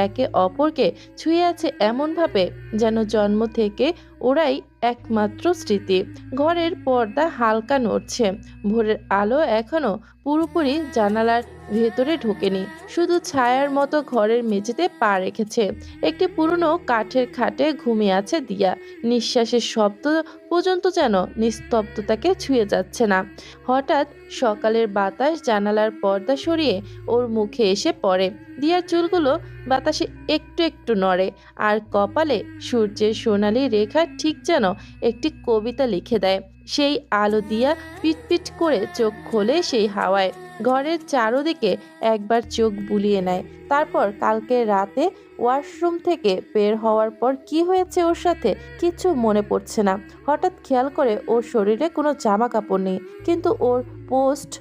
একে অপরকে ছুঁয়ে আছে এমনভাবে যেন জন্ম থেকে ওরাই একমাত্র স্মৃতি। ঘরের পর্দা হালকা নড়ছে, ভোরের আলো এখনো পুরোপুরি জানালার ভেতরে ঢোকেনি, শুধু ছায়ার মতো ঘরের মেঝেতে পা রেখেছে। একটি পুরনো কাঠের খাটে ঘুমিয়ে আছে দিয়া, নিঃশ্বাসের শব্দ পর্যন্ত যেন নিস্তব্ধতাকে ছুঁয়ে যাচ্ছে না। হঠাৎ সকালের বাতাস জানালার পর্দা সরিয়ে ওর মুখে এসে পড়ে। দিয়ার চুলগুলো বাতাসে একটু একটু নড়ে, আর কপালে সূর্যের সোনালি রেখা ঠিক যেন একটি কবিতা লিখে দেয়। সেই আলো দিয়া পিটপিট করে চোখ খোলে সেই হাওয়ায়, ঘরের চারদিকে একবার চোখ বুলিয়ে নেয়। তারপর কালকে রাতে ওয়াশরুম থেকে বের হওয়ার পর কি হয়েছে ওর সাথে কিচ্ছু মনে পড়ছে না। হঠাৎ খেয়াল করে ওর শরীরে কোনো জামা কাপড় নেই, কিন্তু পোস্ট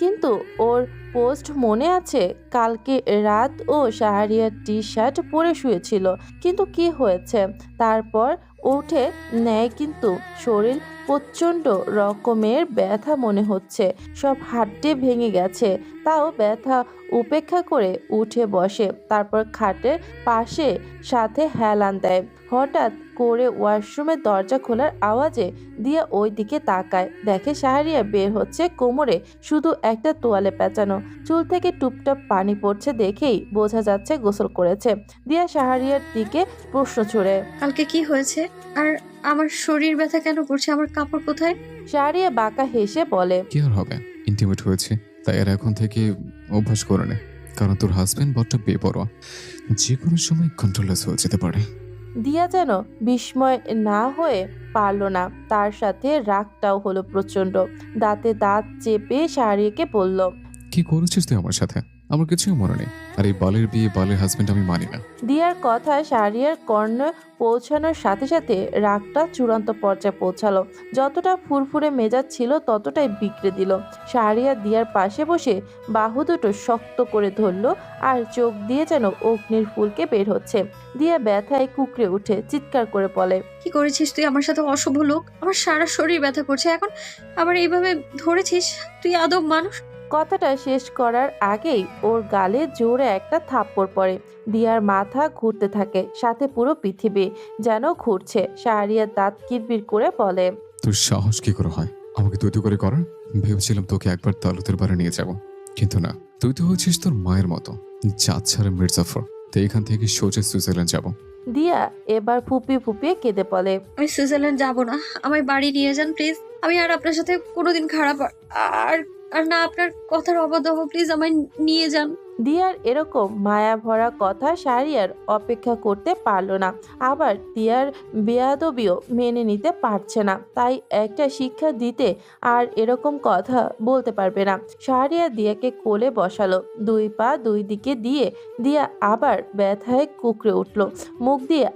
কিন্তু ওর পোস্ট মনে আছে। কালকে রাত ও শাহরিয়ার টি শার্ট পরে শুয়েছিল, কিন্তু কি হয়েছে তারপর উঠে নেয়, কিন্তু শরীর প্রচন্ড রকমের ব্যথা মনে হচ্ছে, সব হাড্ডি ভেঙে গেছে। তাও ব্যথা উপেক্ষা করে উঠে বসে, তারপর খাটের পাশে সাথে হেলান দেয়। হঠাৎ করে ওয়াশরুমের দরজা খোলার আওয়াজে দিয়া ওই দিকে তাকায়, দেখে শাহরিয়া বের হচ্ছে, কোমরে শুধু একটা তোয়ালে পেঁচানো, চুল থেকে টুপটাপ পানি পড়ছে, দেখেই বোঝা যাচ্ছে গোসল করেছে। দিয়া শাহরিয়ার দিকে প্রশ্ন ছুড়ে, কালকে কি হয়েছে? আর আমার শরীর ব্যথা কেন করছে? আমার কাপড় কোথায়? শাহরিয়া বাঁকা হেসে বলে, কি আর হবে, ইন্টিমেট হয়েছে, তাই আর এখন থেকে অভ্যাস করে নে। কারণ তোর হাজবেন্ড বড্ড বেপরোয়া, যে কোনো সময় কন্ট্রোললেস হয়ে যেতে পারে। দিয়া যেন বিস্ময় না হয়ে পারল না, তার সাথে রাগটাও হলো প্রচন্ড। দাঁতে দাঁত চেপে শাহরিয়াকে বলল, কি করেছিস তুই আমার সাথে? আমার কিছুই মনে নেই। আর এই বালের বিয়ে, বালের হাজবেন্ড আমি মানি না। দিয়ার কথা শাহরিয়ার কর্ণে পৌঁছানোর সাথে সাথে রাগটা চূড়ান্ত পর্যায়ে পৌঁছালো। যতটা ফুরফুরে মেজাজ ছিল ততটাই বিগড়ে দিল। শাহরিয়া দিয়ার পাশে বসে বাহু দুটো শক্ত করে ধরল, আর চোখ দিয়ে যেন অগ্নির ফুলকে বের হচ্ছে। দিয়া ব্যথায় কুকড়ে উঠে চিৎকার করে বলে, কি করেছিস তুই আমার সাথে? অশুভ লোক! আমার সারা শরীর ব্যথা করছে, এখন আবার এইভাবে ধরেছিস? তুই আদব মানুষ? কথাটা শেষ করার আগেই ওর গালে জোরে একটা থাপ্পড় পড়ে। দিয়ার মাথা ঘুরতে থাকে, সাথে পুরো পৃথিবী যেন ঘুরছে। শাহরিয়ার দাঁত কিরবির করে বলে, তোর সাহস কি করে হয় আমাকে তুই করে করার? ভেবেছিলাম তোকে একবার তালুতের বারে নিয়ে যাব, কিন্তু না, তুই তো হচ্ছিস তোর মায়ের মতো জাত ছাড়া মির্জাফর। তো এখান থেকে সোজা সুইজারল্যান্ড যাব। দিয়া এবার ফুপিয়ে ফুপিয়ে কেঁদে বলে, আমি সুইজারল্যান্ড যাব না। আমায় বাড়ি নিয়ে যান প্লিজ। আমি আর আপনার সাথে কোনোদিন খারাপ আর আর না আপনার কথার অবাধ্য হবো। প্লিজ আমায় নিয়ে যান। দিয়ার এরকম মায়া ভরা কথা শাহরিয়ার অপেক্ষা করতে পারলো না, আবার দিয়ার বেয়াদবিও মেনে নিতে পারছে না, তাই একটা শিক্ষা দিতে আর এরকম কথা বলতে পারবে না। শাহরিয়া দিয়াকে কোলে বসালো, দুই পা দুই দিকে দিয়ে দিয়া আবার ব্যথায় কুকড়ে উঠল, মুখ দিয়ে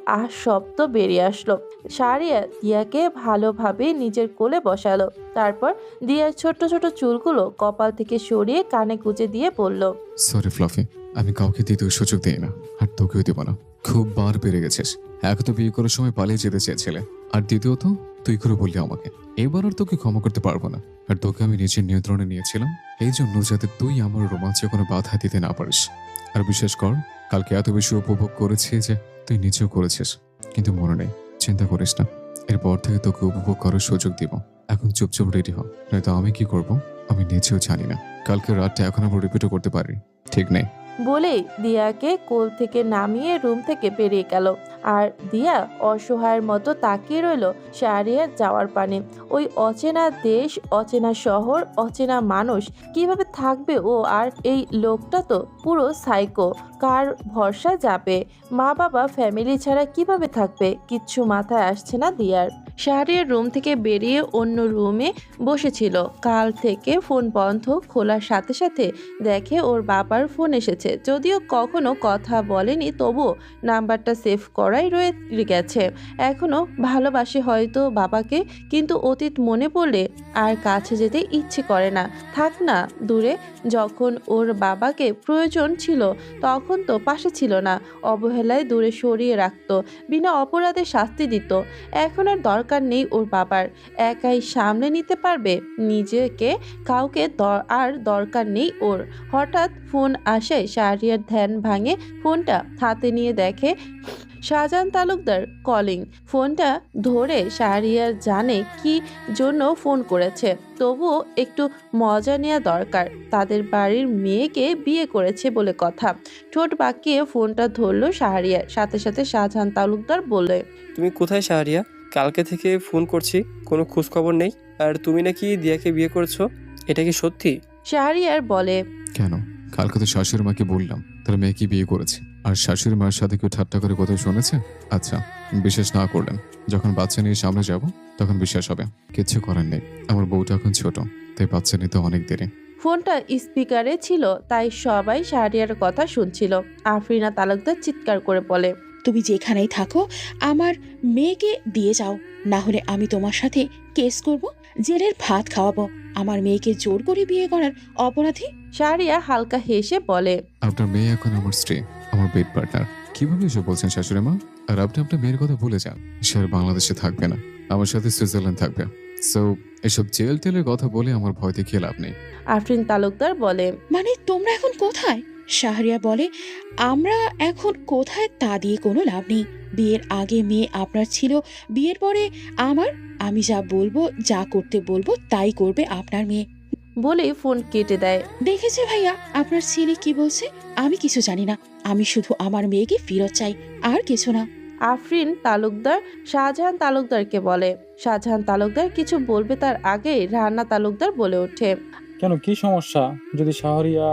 শব্দ বেরিয়ে আসলো। শাহরিয়া দিয়াকে ভালোভাবে নিজের কোলে বসালো, তারপর দিয়ার ছোট ছোট চুলগুলো কপাল থেকে সরিয়ে কানে গুজে দিয়ে বলল, সরি ফ্লাফি, আমি কাউকে দ্বিতীয় সুযোগ দিই না, আর তোকেও দেবো না। খুব বার বেড়ে গেছিস। এক তো বিয়ে করার সময় পালিয়ে যেতে চেয়েছিলে, আর দ্বিতীয়ত তুই করে বললি আমাকে। এবার আর তোকে ক্ষমা করতে পারবো না। আর তোকে আমি নিজের নিয়ন্ত্রণে নিয়েছিলাম এই জন্য, যাতে তুই আমার রোমাঞ্চে কোনো বাধা দিতে না পারিস। আর বিশেষ কর, কালকে এত বেশি উপভোগ করেছি যে তুই নিজেও করেছিস, কিন্তু মনে নেই। চিন্তা করিস না, এরপর থেকে তোকে উপভোগ করার সুযোগ দিব। এখন চুপচাপ রেডি হ, নয়তো আমি কি করব আমি নিজেও জানি না। কালকে রাতটা এখন আমরা রিপিটও করতে পারি, ঠিক নেই? বলেই দিয়াকে কোল থেকে নামিয়ে রুম থেকে বেরিয়ে গেল। আর দিয়া অসহায়ের মতো তাকিয়ে রইল শাহরিয়ার যাওয়ার পানে। ওই অচেনা দেশ, অচেনা শহর, অচেনা মানুষ, কিভাবে থাকবে ও? আর এই লোকটা তো পুরো সাইকো, কার ভরসা যাবে? মা বাবা ফ্যামিলি ছাড়া কিভাবে থাকবে? কিচ্ছু মাথায় আসছে না দিয়ার। শাহরিয়ার রুম থেকে বেরিয়ে অন্য রুমে বসেছিল। কাল থেকে ফোন বন্ধ, খোলার সাথে সাথে দেখে ওর বাবার ফোন এসেছে। যদিও কখনো কথা বলেনি, তবুও নাম্বারটা সেভ করাই রয়ে গেছে। এখনো ভালোবাসে হয়তো বাবাকে, কিন্তু অতীত মনে পড়লে আর কাছে যেতে ইচ্ছে করে না। থাক না দূরে, যখন ওর বাবাকে প্রয়োজন ছিল তখন তো পাশে ছিল না, অবহেলায় দূরে সরিয়ে রাখতো, বিনা অপরাধে শাস্তি দিত। এখন আর দরকার দরকার নেই ওর বাবার, একাই সামলে নিতে পারবে নিজেকে, কাউকে আর দরকার নেই ওর। হঠাৎ ফোন আসে, শাহরিয়ার ধ্যান ভাঙে, ফোনটা হাতে নিয়ে দেখে শাহজাহান তালুকদার কলিং। ফোনটা ধরে শাহরিয়ার জানে কি জন্য ফোন করেছে, তবুও একটু মজা নেওয়া দরকার। তাদের বাড়ির মেয়েকে বিয়ে করেছে বলে কথা। ঠোঁট বাঁকিয়ে ফোনটা ধরলো শাহরিয়ার, সাথে সাথে শাহজাহান তালুকদার বলে, তুমি কোথায় শাহরিয়া? কালকে থেকে ফোন করছি, কোনো খোঁজখবর নেই। আর তুমি নাকি দিয়াকে বিয়ে করেছো, এটা কি সত্যি? শাহরিয়ার বলে, কেন? কালকে তো শাশুড়ি মাকে বললাম তার মেয়েকে বিয়ে করেছে। আর শাশুড়ি মার সাথে কেউ ঠাট্টা করে কোথাও শুনেছে? আচ্ছা, বিশ্বাস না করলেন, যখন বাচ্চা নিয়ে সামনে যাব তখন বিশ্বাস হবে। কিচ্ছু করার নেই, আমার বউটা এখন ছোট, তাই বাচ্চা নিতে অনেক দেরি। ফোনটা স্পিকারে ছিল, তাই সবাই শাহরিয়ার কথা শুনছিল। আফরিনা তালুকদার চিৎকার করে বলে, তুমি যেখানেই থাকো আমার মেয়েকে দিয়ে যাও, না হলে আমি তোমার সাথে কেস করব, জেলের ভাত খাওয়াবো। আমার মেয়েকে জোর করে বিয়ে করার অপরাধী। শাহরিয়া হালকা হেসে বলে, আপনার মেয়ে এখন আমার স্ত্রী, আমার বেড পার্টনার। কিভাবে এসব বলছেন শাশুড়ি মা? আর আপনি আপনার মেয়ের কথা ভুলে যান, সে আর বাংলাদেশে থাকবে না, আমার সাথে সুইজারল্যান্ড থাকবে। সো এসব জেল টেলের কথা বলে আমার ভয় দেখিয়ে লাভ নেই। আফরিন তালুকদার বলে, মানে তোমরা এখন কোথায়? শাহরিয়া বলে, আমরা এখন কোথায় তা দিয়ে কোনো লাভ নেই। বিয়ের আগে মেয়ে আপনার ছিল, বিয়ের পরে আমার। আমি যা বলবো, যা করতে বলবো তাই করবে আপনার মেয়ে। বলে ফোন কেটে দেয়। দেখেছে ভাইয়া আপনার ছেলে কি বলছে? আমি কিছু জানি না, আমি শুধু আমার মেয়েকে ফেরত চাই, আর কিছু না। আফরিন তালুকদার শাহজাহান তালুকদারকে বলে। শাহজাহান তালুকদার কিছু বলবে তার আগেই রানা তালুকদার বলে ওঠে, কেন, কি সমস্যা? যদি শাহরিয়া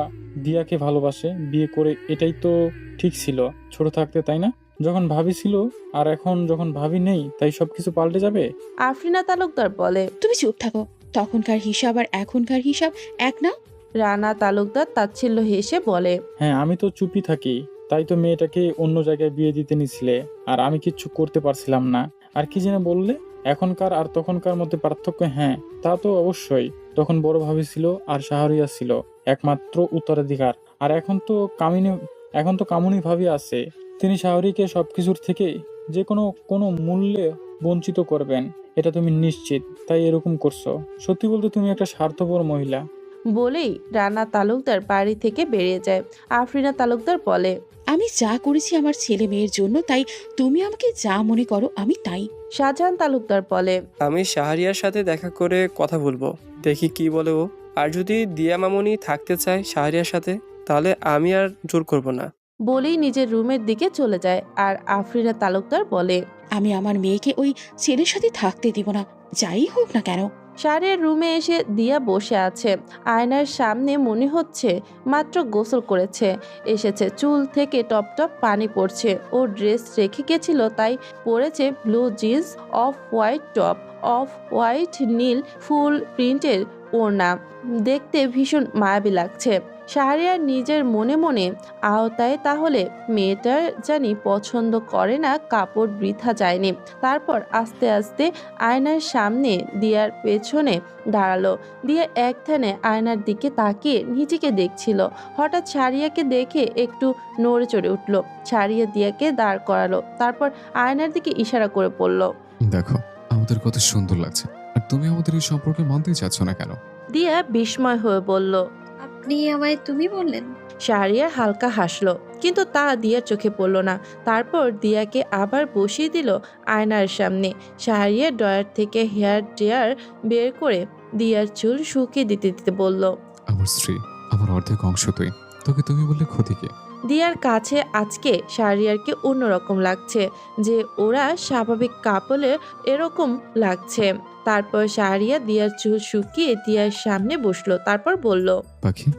দিয়াকে ভালোবাসে, বিয়ে করে এটাই তো ঠিক ছিল ছোট থাকতে, তাই না? যখন ভাবি ছিল আর এখন যখন ভাবি নেই, তাই সবকিছু পাল্টে যাবে। আফরিনা তালুকদার বলে। তুমি চুপ থাকো, তখনকার হিসাব আর এখনকার হিসাব এক না। রানা তালুকদার তাচ্ছিল্য হেসে বলে, হ্যাঁ, আমি তো চুপই থাকি, তাই তো মেয়েটাকে অন্য জায়গায় বিয়ে দিতে নিছিলে, আর আমি কিচ্ছু করতে পারছিলাম না। আর কি যেন বললে, এখনকার আর তখনকার মধ্যে পার্থক্য? হ্যাঁ, তা তো অবশ্যই। তখন বড় ভাবি ছিল আর শাহরিয়া ছিল একমাত্র উত্তরাধিকার, আর এখন তো কামিনী ভাবি আছে। তিনি শাহরিকে সবকিছুর থেকে যে কোনো মূল্যে বঞ্চিত করবেন, এটা তুমি নিশ্চিত, তাই এরকম করছো। সত্যি বলতে তুমি একটা স্বার্থপর মহিলা। বলেই রানা তালুকদার বাড়ি থেকে বেরিয়ে যায়। আফরিনা তালুকদার বলে, আমি যা করেছি আমার ছেলে মেয়ের জন্য, তাই তুমি আমাকে যা মনে করো আমি তাই। শাহজাহান তালুকদার বলে, আমি শাহরিয়ার সাথে দেখা করে কথা বলবো, দেখি কি বলে ও। আর যদি দিয়া মামুনি থাকতে চায় শাহরিয়ার সাথে, তাহলে আমি আর জোর করব না। বলেই নিজের রুমের দিকে চলে যায়। আর আফরিনা তালুকদার বলে, আমি আমার মেয়েকে ওই ছেলের সাথে থাকতে দিব না, যাই হোক না কেন। শাহরিয়ার রুমে এসে দিয়া বসে আছে। আয়নার সামনে মনে হচ্ছে মাত্র গোসল করেছে এসেছে, চুল থেকে টপ টপ পানি পড়ছে। ও ড্রেস রেখে গেছিল, তাই পরেছে blue jeans, off white top, off white নীল ফুল প্রিন্টের ওড়না। দেখতে ভীষণ মায়াবী লাগছে। শাহরিয়ার নিজের মনে মনে আওতায়, তাহলে মেয়েটার জানি পছন্দ করে না, কাপড় বৃথা যায়নি। তারপর আস্তে আস্তে আয়নার সামনে দিয়ার পেছনে দাঁড়ালো। দিয়া এক ধ্যানে আয়নার দিকে তাকিয়ে নিজেকে দেখছিল। হঠাৎ শাহরিয়াকে দেখে একটু নড়ে চড়ে উঠল। শাহরিয়া দিয়াকে দাঁড় করালো, তারপর আয়নার দিকে ইশারা করে বলল, দেখো আমাদের কত সুন্দর লাগছে, আর তুমি আমাদের এই সম্পর্কে মানতেই চাচ্ছ না কেন? দিয়া বিস্ময় হয়ে বলল। আপনি আমায় তুমি বললেন? শাহরিয়ার হালকা হাসলো, কিন্তু তা দিয়ার চোখে পড়ল না। তারপর দিয়াকে আবার বসিয়ে দিল আয়নার সামনে। শাহরিয়ার ড্রয়ার থেকে হেয়ার ড্রায়ার বের করে দিয়ার চুল শুকিয়ে দিতে দিতে বলল, আমার স্ত্রী, আমার অর্ধেক অংশ তুই, তোকে তুমি বললে ক্ষতি কি? দিয়ার কাছে আজকে শাহরিয়ারকে অন্যরকম লাগছে, যে ওরা স্বাভাবিক কাপলের এরকম লাগছে। তারপর শাহরিয়া দিয়ার চুল শুকিয়ে দিয়ার সামনে বসলো, তারপর বলল, পাখি,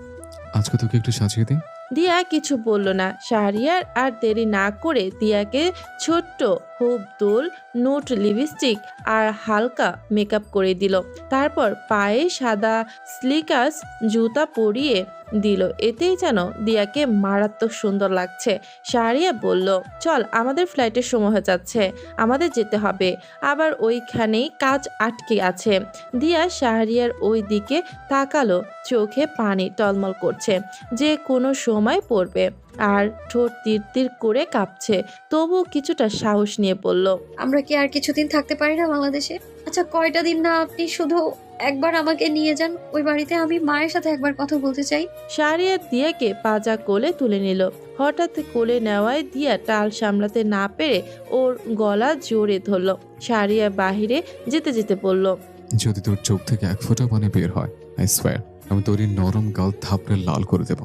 আজকে তোকে একটু সাজিয়ে দিই। দিয়া কিছু বলল না। শাহরিয়ার আর দেরি না করে দিয়াকে ছোট্ট হুপ দোল, নোট লিপস্টিক আর হালকা মেকআপ করে দিল। তারপর পায়ে সাদা স্লিকার্স জুতা পরিয়ে দিল। এতেই যেন দিয়াকে মারাত্মক সুন্দর লাগছে। শাহরিয়া বলল, চল, আমাদের ফ্লাইটের সময় হয়ে যাচ্ছে, আমাদের যেতে হবে। আবার ওইখানেই কাজ আটকে আছে। দিয়া শাহরিয়ার ওই দিকে তাকালো, চোখে পানি টলমল করছে, যে কোনো সময় পড়বে। আর ঠোঁট তীর করে কাঁপছে, তবু কিছুটা সাহস নিয়ে বলল, আমরা কি আর কিছুদিন থাকতে পারি না বাংলাদেশে? আচ্ছা কয়টা দিন না আপনি শুধু একবার আমাকে নিয়ে যান ওই বাড়িতে, আমি মায়ের সাথে একবার কথা বলতে চাই। শাহরিয়ার দিয়াকে পাজা কোলে তুলে নিল। হঠাৎ কোলে নেওয়ায় দিয়া টাল সামলাতে না পেরে ওর গলা জোরে ধরল। শাহরিয়া বাহিরে যেতে যেতে বলল, যদি তোর চোখ থেকে এক ফোঁটা পানি বের হয়, আই সোয়ার আমি তোর এই নরম গাল থাপড়ে লাল করে দেব।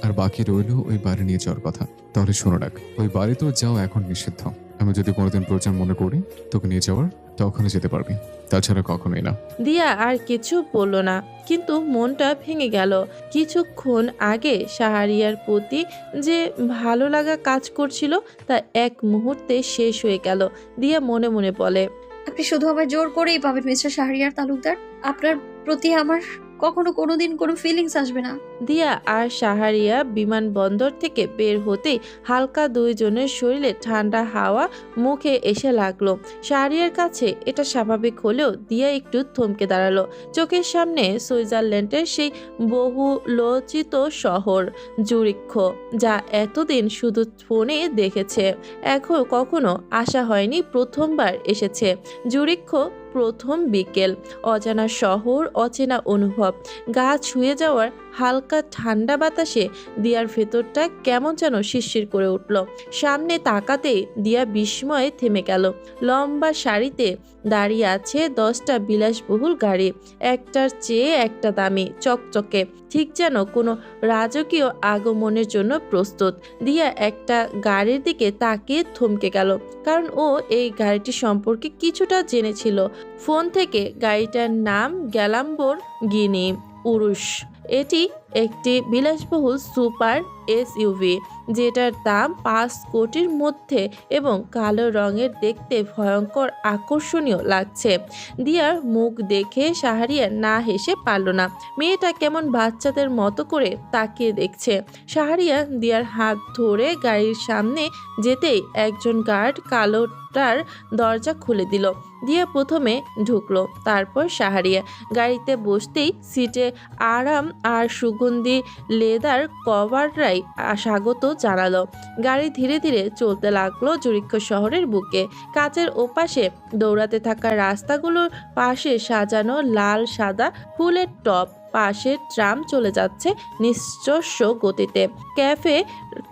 আর বাকি রইল ওই বাড়ি নিয়ে যাওয়ার কথা। তাহলে শোনো রাখ, ওই বাড়ি তো যাওয়া এখন নিষিদ্ধ। আমি যদি কোনোদিন প্রয়োজন মনে করি তোকে নিয়ে যাওয়ার, তখনই যেতে পারবি, তাছাড়া কখনোই না। দিয়া আর কিছু বলল না, কিন্তু মনটা ভেঙে গেল। কিছুক্ষণ আগে শাহরিয়ার প্রতি যে ভালো লাগা কাজ করছিল তা এক মুহূর্তে শেষ হয়ে গেল। দিয়া মনে মনে বলে, আপনি শুধু আমায় জোর করেই পাবেন মিস্টার শাহরিয়ার তালুকদার। আপনার প্রতি আমার কখনো কোনোদিন কোনো ফিলিংস আসবে না। দিয়া আর শাহরিয়া বিমানবন্দর থেকে বের হতেই হালকা দুইজনের শরীরে ঠান্ডা হাওয়া মুখে এসে লাগলো। শাহরিয়ার কাছে এটা স্বাভাবিক হলেও দিয়া একটু থমকে দাঁড়ালো। চোখের সামনে সুইজারল্যান্ডের সেই বহু লোচিত শহর জুরিখ, যা এতদিন শুধু ফোনে দেখেছে, এখন কখনো আসা হয়নি, প্রথমবার এসেছে। জুরিখ, প্রথম বিকেল, অজানা শহর, অচেনা অনুভব, গা ছুঁয়ে যাওয়ার হালকা ঠান্ডা বাতাসে দিয়ার ভেতরটা কেমন যেন শিরশির করে উঠল। সামনে তাকাতেই দিয়া বিস্ময়ে থেমে গেল। লম্বা সারিতে দাঁড়িয়ে আছে 10টা বিলাসবহুল গাড়ি, একটার চেয়ে একটা দামি, চকচকে, ঠিক যেন কোনো রাজকীয় আগমনের জন্য প্রস্তুত। দিয়া একটা গাড়ির দিকে তাকিয়ে থমকে গেল, কারণ ও এই গাড়িটি সম্পর্কে কিছুটা জেনেছিল ফোন থেকে। গাড়িটার নাম গ্যালাম্বোর গিনি উরুস। এটি একটি বিলাসবহুল সুপার এসইউভি, যেটার দাম 5 কোটির মধ্যে এবং কালো রঙের, দেখতে ভয়ঙ্কর আকর্ষণীয় লাগছে। দিয়ার মুখ দেখে শাহরিয়া না হেসে পারল না। মেয়েটা কেমন বাচ্চাদের মতো করে তাকিয়ে দেখছে। শাহরিয়া দিয়ার হাত ধরে গাড়ির সামনে যেতেই একজন গার্ড কালোটার দরজা খুলে দিল। দিয়া প্রথমে ঢুকলো, তারপর শাহরিয়া। গাড়িতে বসতেই সিটে আরাম আর সুগন্ধি লেদার কভাররাই স্বাগত জানালো। গাড়ি ধীরে ধীরে চলতে লাগলো জুরিখ শহরের বুকে। কাচের ওপাশে দৌড়াতে থাকা রাস্তাগুলোর পাশে সাজানো লাল সাদা ফুলের টব, পাশে ট্রাম চলে যাচ্ছে নিশ্চস্য গতিতে। ক্যাফে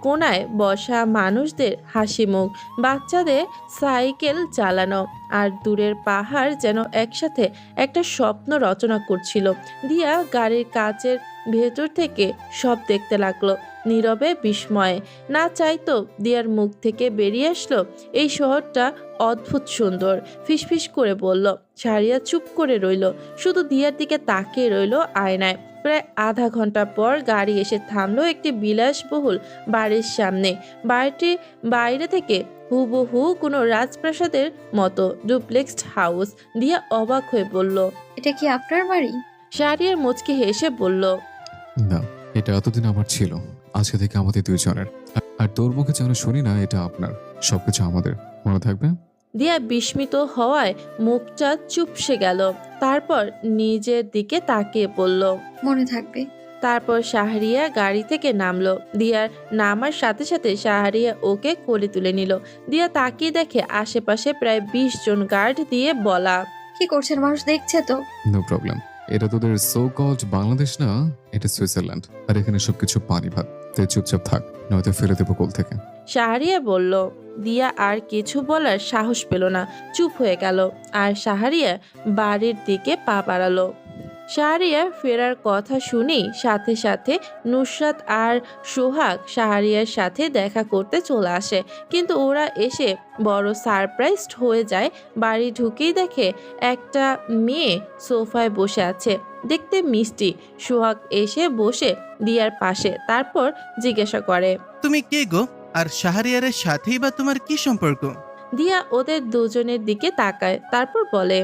কোনায় বসা মানুষদের হাসি মুখ, বাচ্চাদের সাইকেল চালানো, আর দূরের পাহাড় যেন একসাথে একটা স্বপ্ন রচনা করছিল। দিয়া গাড়ির কাচের ভেতর থেকে সব দেখতে লাগলো নীরবে বিস্ময়ে। না চাইতো দিয়ার মুখ থেকে বেরিয়ে আসলো, এই শহরটা অদ্ভুত সুন্দর। ফিসফিস করে বলল। শাহরিয়া চুপ করে রইল, শুধু দিয়ার দিকে তাকিয়ে রইল আয়নায়। প্রায় আধা ঘন্টা পর গাড়ি এসে থামলো একটি বিলাসবহুল বাড়ির সামনে। বাড়িটির বাইরে থেকে হুবহু কোনো রাজপ্রাসাদের মতো ডুপ্লেক্সড হাউস। দিয়া অবাক হয়ে বলল, এটা কি আপনার বাড়ি? শাহরিয়ার মুচকি হেসে বলল, না, এটা এতদিন আমার ছিল, আজকে থেকে আমাদের দুইজনের। আর তোর মুখে যেন শুনি না এটা আপনার, সবকিছু আমাদের, মনে থাকবে? দিয়া বিস্মিত হওয়ায় মুখটা চুপসে গেল। তারপর নিজের দিকে তাকিয়ে বলল। মনে থাকবে। তারপর শাহরিয়া গাড়ি থেকে নামলো। দিয়ার নামার সাথে সাথে শাহরিয়া ওকে কোলে তুলে নিল। দিয়া তাকিয়ে দেখে আশেপাশে প্রায় 20 জন গার্ড দিয়ে বলা। কি করছেন, মানুষ দেখছে তো? নো প্রবলেম, এটা তোদের সো কল্ড বাংলাদেশ না, এটা সুইজারল্যান্ড। আর এখানে সবকিছু পানি ভাত, তাই চুপচাপ থাক, নয়তো ফেলে দেবো কোল থেকে। শাহরিয়া বলল। দিয়া আর কিছু বলার সাহস পেল না, চুপ হয়ে গেল। আর শাহরিয়া বাড়ির দিকে পা বাড়ালো। শাহরিয়ার ফেরার কথা শুনেই সাথে সাথে নুসরাত আর সোহাগ শাহরিয়ার সাথে দেখা করতে চলে আসে, কিন্তু ওরা এসে বড় সারপ্রাইজড হয়ে যায়। বাড়ি ঢুকেই দেখে একটা মেয়ে সোফায় বসে আছে, দেখতে মিষ্টি। সোহাগ এসে বসে দিয়ার পাশে, তারপর জিজ্ঞাসা করে, তুমি কে গো? আর শাহরিয়ারের সাথেই বা তোমার কি সম্পর্ক? দিয়া ওদের দুজনের দিকে তাকায়, তারপর বলে,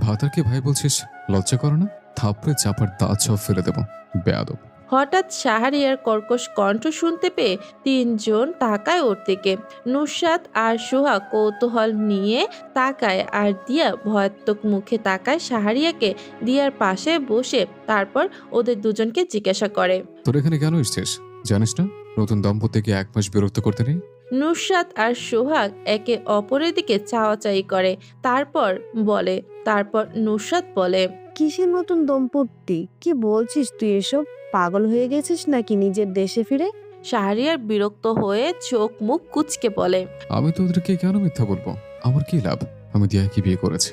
ভাতারকে ভাই বলছিস, লজ্জা করো না? থাপড়ে চাপার দাঁত সব ফেলে দেবো, বেয়াদব। হঠাৎ শাহরিয়ার কর্কশ কণ্ঠ শুনতে পেয়ে 3 জন তাকায় ওর দিকে। নুসরাত আর সোহাগ কৌতূহল নিয়ে তাকায়, আর দিয়া ভয়াত্মক মুখে তাকায় শাহরিয়াকে। দিয়ার পাশে বসে তারপর ওদের দুজনকে জিজ্ঞাসা করে, তোর এখানে কেন এসছিস? জানিস না নতুন দম্পতিকে 1 মাস বিরক্ত করতে নেই। নুসরাত আর সোহাগ একে অপরের দিকে চাওয়াচাই করে, তারপর নুসরাত বলে, কিসের নতুন দম্পতি? কি বলছিস তুই এসব? পাগল হয়ে গেছিস নাকি নিজের দেশে ফিরে? শাহরিয়ার বিরক্ত হয়ে চোখ মুখ কুঁচকে বলে, আমি তো ওদেরকে কেন মিথ্যা বলবো? আমার কি লাভ? আমি দিয়াকে বিয়ে করেছে,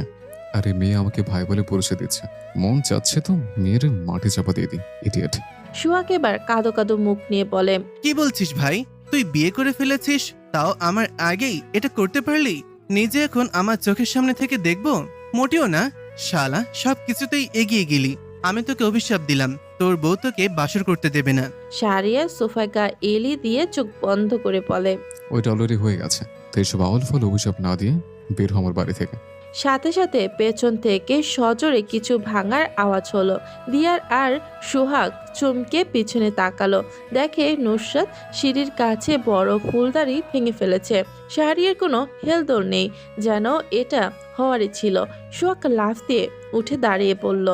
আর এই মেয়ে আমাকে ভাই বলে পরিচয় দিচ্ছে। মন চাচ্ছে তো মেয়ের মাটি চাপা দিয়ে দিই। ইডিয়েট। সোহাগ এবার কাঁদো কাঁদো মুখ নিয়ে বলে, কি বলছিস ভাই? তুই বিয়ে করে ফেলেছিস, তাও আমার আগেই এটা করতে পারলি? নিজে এখন আমার চোখের সামনে থেকে দেখবো? মোটেও না শালা, সবকিছুতেই এগিয়ে গেলি। আমি তোকে অভিশাপ দিলাম, তোর বউ তোকে বাসর করতে দেবে না। শাহরিয়ার সোফায় গা এলি দিয়ে চোখ বন্ধ করে বলে, ওইটা অলরেডি হয়ে গেছে। তো এইসব আওয়াল ফল অভিশাপ না দিয়ে বের হ আমার বাড়ি থেকে। সাথে সাথে পেছন থেকে সজোরে কিছু ভাঙার আওয়াজ হলো। দিয়ার আর সোহাগ চমকে পিছনে তাকালো, দেখে নুসরাত সিঁড়ির কাছে বড় ফুলদানি ভেঙে ফেলেছে। শাহরিয়ার কোনো হেলদোল নেই, যেন এটা হওয়ারই ছিল। সোহাগ লাফ দিয়ে উঠে দাঁড়িয়ে পড়ল।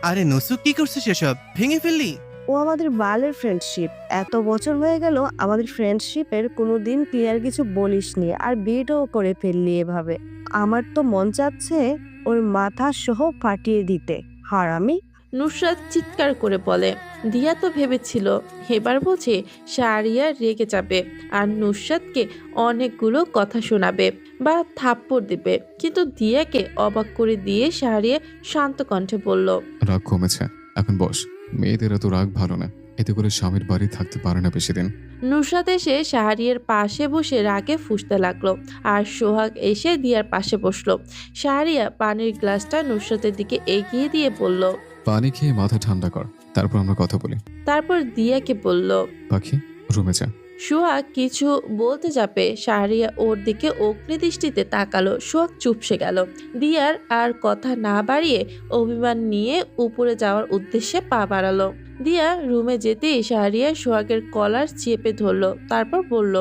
আরে নসু, কি করছিস এসব? ভেঙে ফেললি? ও আমাদের বালের ফ্রেন্ডশিপ। এত বছর হয়ে গেল আমাদের ফ্রেন্ডশিপের কোনোদিন ক্লিয়ার কিছু বলিসনি, আর বিয়েটাও করে ফেললি এভাবে। আমার তো মন চাচ্ছে ওর মাথা সহ ফাটিয়ে দিতে। হারামি। নুসরাত চিৎকার করে বলে, দিয়া তো ভেবেছিল এবার বলছে শাহরিয়া রেগে যাবে আর নুসরাতকে অনেকগুলো কথা শোনাবে বা থাপ্পড় দেবে, কিন্তু দিয়াকে অবাক করে দিয়ে শাহরিয়া শান্ত কণ্ঠে বলল, রাগ কমেছে, এখন বস। মেয়েদের এত রাগ ভালো না, এতে করে স্বামীর বাড়ি থাকতে পারে না বেশি দিন। নুসরাত এসে শাহরিয়ার পাশে বসে রাগে ফুঁসতে লাগলো, আর সোহাগ এসে দিয়ার পাশে বসলো। শাহরিয়া পানির গ্লাসটা নুসরাতের দিকে এগিয়ে দিয়ে বলল, পানি খেয়ে মাথা ঠান্ডা কর, তারপর আমরা কথা বলি। তারপর দিয়াকে বলল। পাখি, রুমে যা। সোহাগ কিছু বলতে যাবে, শাহরিয়া ওর দিকে অগ্নিদৃষ্টিতে তাকালো। সোহাগ চুপসে গেল। দিয়ার আর কথা না বাড়িয়ে অভিমান নিয়ে উপরে যাওয়ার উদ্দেশ্যে পা বাড়ালো। দিয়া রুমে যেতেই শাহরিয়া সোহাগের কলার চেপে ধরলো, তারপর বলল,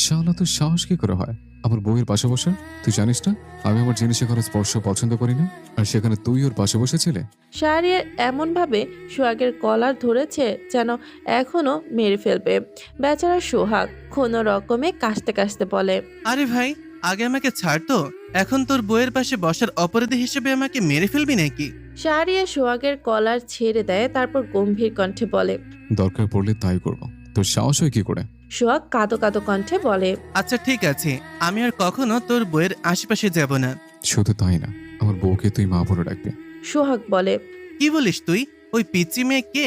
শালা তো সাহস কি করে হয় আমার বউয়ের পাশে বসে? তুই জানিস না আমি আমার জিনিসে ঘরে স্পর্শ পছন্দ করি না, আর সেখানে তুই ওর পাশে বসেছিলে। শাহরিয়ার এমন ভাবে সোহাগের কলার ধরেছে যেন এখনো মেরে ফেলবে। বেচারা সোহাগ কোনো রকমে কাশতে কাশতে বলে, আরে ভাই, আগে আমাকে ছাড় তো। এখন তোর বউয়ের পাশে বসার অপরাধী হিসেবে আমাকে মেরে ফেলবি নাকি? শাহরিয়া সোহাগের কলার ছেড়ে দেয়, তারপর গম্ভীর কণ্ঠে বলে, দরকার পড়লে তাই করবো। তোর সাহস হয় কি করে? সোহাগ কাঁদো কাঁদো কণ্ঠে বলে, আচ্ছা ঠিক আছে, আমি আর কখনো তোর বউয়ের আশেপাশে যাব না। শুধু তাই না, আমার বউকে তুই মা বলে ডাকবি। সোহাগ বলে, কি বলিস তুই? ওই পিচ্চি মেয়ে কে?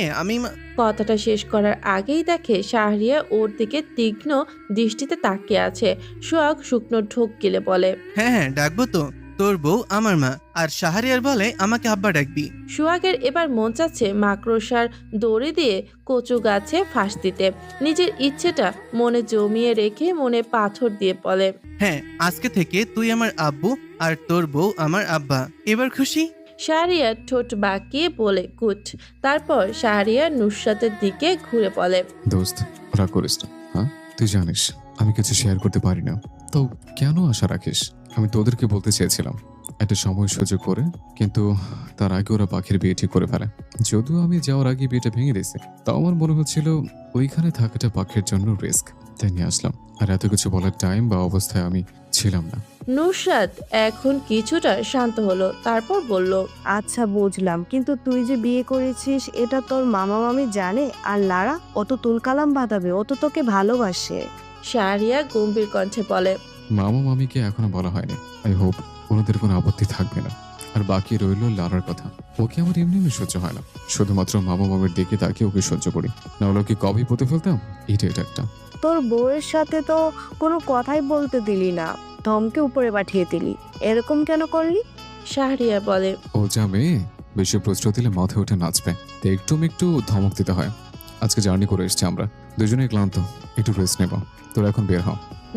কথাটা শেষ করার আগেই দেখে শাহরিয়া ওর দিকে তীক্ষ্ণ দৃষ্টিতে তাকিয়ে আছে। সোহাগ শুকনো ঢোক গিলে বলে, হ্যাঁ হ্যাঁ, ডাকবো তো। তোর বউ আমার মা, আর শাহরিয়ার বলে আমাকে আব্বা ডাকবি। সোহাগের এবার মন চাচ্ছে মাকড়সার দড়ি দিয়ে কচু গাছে ফাঁস দিতে। নিজের ইচ্ছেটা মনে জমিয়ে রেখে মনে পাথর দিয়ে বলে, হ্যাঁ, আজকে থেকে তুই আমার আব্বু আর তোর বউ আমার আব্বা। এবার খুশি? শাহরিয়া ঠোঁট বাঁকিয়ে বলে, গুড। তারপর শাহরিয়া নুসরাতের দিকে ঘুরে বলে, দোস্ত, রাগ করিস না। হ্যাঁ, তুই জানিস আমি কিছু শেয়ার করতে পারি না, তো কেন আশা রাখিস? আমি তোদেরকে বলতে চেয়েছিলাম একটা সময় সুযোগ করে, কিন্তু তার আগে ওরা পাখির বিয়ে ঠিক করে ফেলে। যদিও আমি যাওয়ার আগে বিয়েটা ভেঙে দিয়েছি, তাও আমার মনে হচ্ছিল ওইখানে থাকাটা পাখির জন্য রিস্ক, তাই নিয়ে আসলাম। আর এত কিছু বলার টাইম বা অবস্থায় আমি ছিলাম না। নুসরাত এখন কিছুটা শান্ত হলো, তারপর বলল, আচ্ছা বুঝলাম, কিন্তু তুই যে বিয়ে করেছিস এটা তোর মামা মামি জানে? আর লারা অত তুলকালাম বাঁধাবে, ও তো তোকে ভালোবাসে। শাহরিয়া গম্ভীর কণ্ঠে বলে, মামা মামিকে এখনো বলা হয়নি। আই হোপ ওনাদের কোনো আপত্তি থাকবে না। আর বাকি রইল লারার কথা। ওকে আমার এমনি সহ্য হয় না, শুধুমাত্র মামা মামির দিকে তাকে ওকে সহ্য করি, নাহলে ওকে কবেই পুঁতে ফেলতাম। এটা একটা। তোর বউয়ের সাথে তো কোনো কথাই বলতে দিলি না, ধমকে উপরে পাঠিয়ে দিলি। এরকম কেন করলি? শাহরিয়া বলে, ও যা মেয়ে, বেশি প্রশ্রয় দিলে মাথায় উঠে নাচবে, তো একটু ধমক দিতে হয়। আজকে জার্নি করে এসছি আমরা, দুজনেই ক্লান্ত, একটু রেস্ট নেব। তোর এখন বের হ।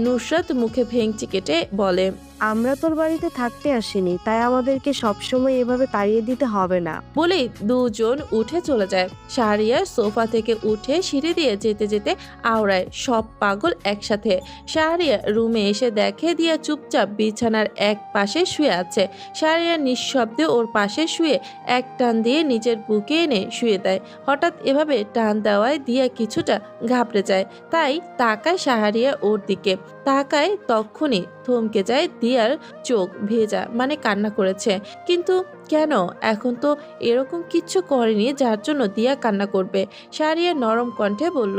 নুসরাত মুখে ভেঙচি কেটে বলে, আমরা তোর বাড়িতে থাকতে আসিনি, তাই আমাদেরকে সবসময় এভাবে তাড়িয়ে দিতে হবে না। বলেই দুজন উঠে চলে যায়। শাহরিয়ার সোফা থেকে উঠে সিঁড়ি দিয়ে যেতে যেতে আওড়ায় সব পাগল একসাথে। শাহরিয়া রুমে এসে দেখে দিয়া চুপচাপ বিছানার এক পাশে শুয়ে আছে। শাহরিয়া নিঃশব্দে ওর পাশে শুয়ে এক টান দিয়ে নিজের বুকে এনে শুয়ে দেয়। হঠাৎ এভাবে টান দেওয়ায় দিয়া কিছুটা ঘাবড়ে যায়, তাই তাকায় শাহরিয়া ওর দিকে। তাকায় তক্ষুনি থমকে যায়। দিয়ার চোখ ভেজা, মানে কান্না করেছে। কিন্তু কেন? এখন তো এরকম কিচ্ছু করেনি যার জন্য দিয়া কান্না করবে। শাহরিয়া নরম কণ্ঠে বলল।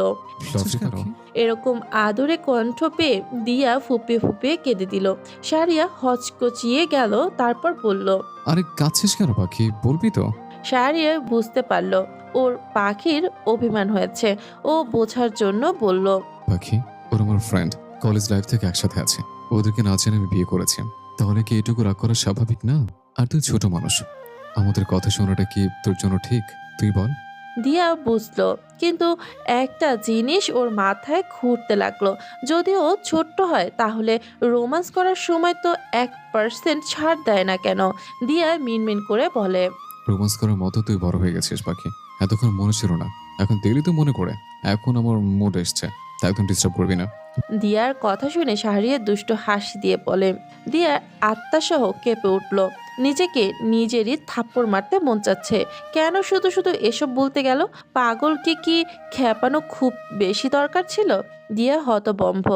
লজ্জা কেন? এরকম আদরে কণ্ঠ পেয়ে দিয়া ফুপিয়ে ফুপিয়ে কেঁদে দিল। শাহরিয়া হচকচিয়ে গেল, তারপর বলল। আরে কাঁদছিস কেন পাখি, বলবি তো? শাহরিয়া বুঝতে পারল ওর পাখির অভিমান হয়েছে। ও বোঝার জন্য বলল। পাখি, ওর আমার ফ্রেন্ড, কলেজ লাইফ থেকে একসাথে আছে। ওদেরকে না জেনে আমি বিয়ে করেছি, তাহলে কি এটুকু রাগ করা স্বাভাবিক না? আর তুই ছোট মানুষ, আমাদের কথা শোনাটা কি তোর জন্য ঠিক? তুই বল। দিয়া বুঝলো, কিন্তু একটা জিনিস ওর মাথায় ঘুরতে লাগলো। যদিও ছোট্ট হয়, তাহলে রোমান্স করার সময় তো 1% ছাড় দেয় না কেন? দিয়া মিনমিন করে বলে। রোমান্স করার মতো তুই বড় হয়ে গেছিস পাখি, এতক্ষণ মনে ছিল না, এখন দেখলি তো মনে করে। এখন আমার মুড এসছে, তাই একদম ডিস্টার্ব করবি না। দিয়ার কথা শুনে শাহরিয়া দুষ্ট হাসি দিয়ে বলে। দিয়ার আত্মাসহ কেঁপে উঠল। নিজেকে নিজেরই থাপ্পড় মারতে মন চাচ্ছে। কেন শুধু শুধু এসব বলতে গেল? পাগলকে কি খেপানো খুব বেশি দরকার ছিল? দিয়া হতবম্ব,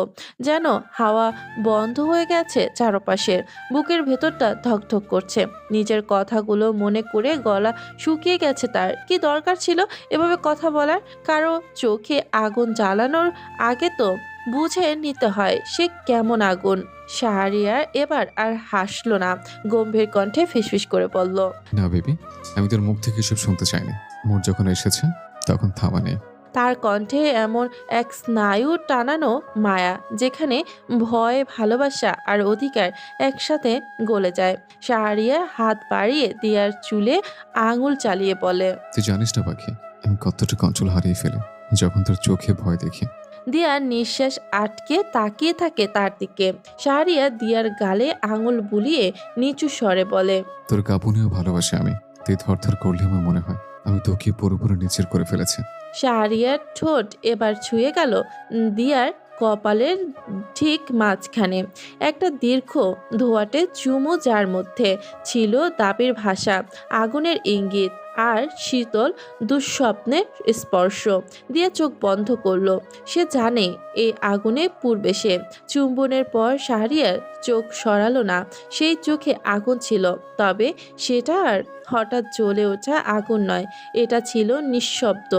যেন হাওয়া বন্ধ হয়ে গেছে চারপাশের। বুকের ভেতরটা ধকধক করছে। নিজের কথাগুলো মনে করে গলা শুকিয়ে গেছে তার। কি দরকার ছিল এভাবে কথা বলার? কারো চোখে আগুন জ্বালানোর আগে তো বুঝে নিতে হয় সে কেমন আগুন। শাহরিয়ার এবার আর হাসলো না, গম্ভীর কণ্ঠে ফিসফিস করে বলল। না বেবি, আমি তোর মুখ থেকে এসব শুনতে চাইনি। মুড যখন এসেছে তখন থামা নেই। তার কণ্ঠে এমন এক স্নায়ু টানানো মায়া, যেখানে ভয়, ভালোবাসা আর অধিকার একসাথে গলে যায়। শাহরিয়া হাত বাড়িয়ে দিয়ার চুলে আঙুল চালিয়ে বলে। তুই জানিস না পাখি, আমি কতটা কন্ট্রোল হারিয়ে ফেলি যখন তোর চোখে ভয় দেখি। দিয়ার নিঃশ্বাস আটকে তাকিয়ে থাকে তার দিকে। শাহরিয়া দিয়ার গালে আঙুল বুলিয়ে নিচু স্বরে বলে। তোর কাঁপুনিও ভালোবাসে আমি। তুই থরথর করলে আমার মনে হয় আমি তোকে পুরোপুরি নিচের করে ফেলেছি। শাহরিয়ার ঠোঁট এবার ছুঁয়ে গেল দিয়ার কপালের ঠিক মাঝখানে। একটা দীর্ঘ ধোঁয়াটে চুমু, যার মধ্যে ছিল দাবির ভাষা, আগুনের ইঙ্গিত আর শীতল দুঃস্বপ্নের স্পর্শ। দিয়া চোখ বন্ধ করলো। সে জানে এই আগুনে পূর্বে সে চুম্বনের পর শাহরিয়ার চোখ সরালো না। সেই চোখে আগুন ছিল, তবে সেটা আর হঠাৎ জ্বলে ওঠা আগুন নয়। এটা ছিল নিঃশব্দ,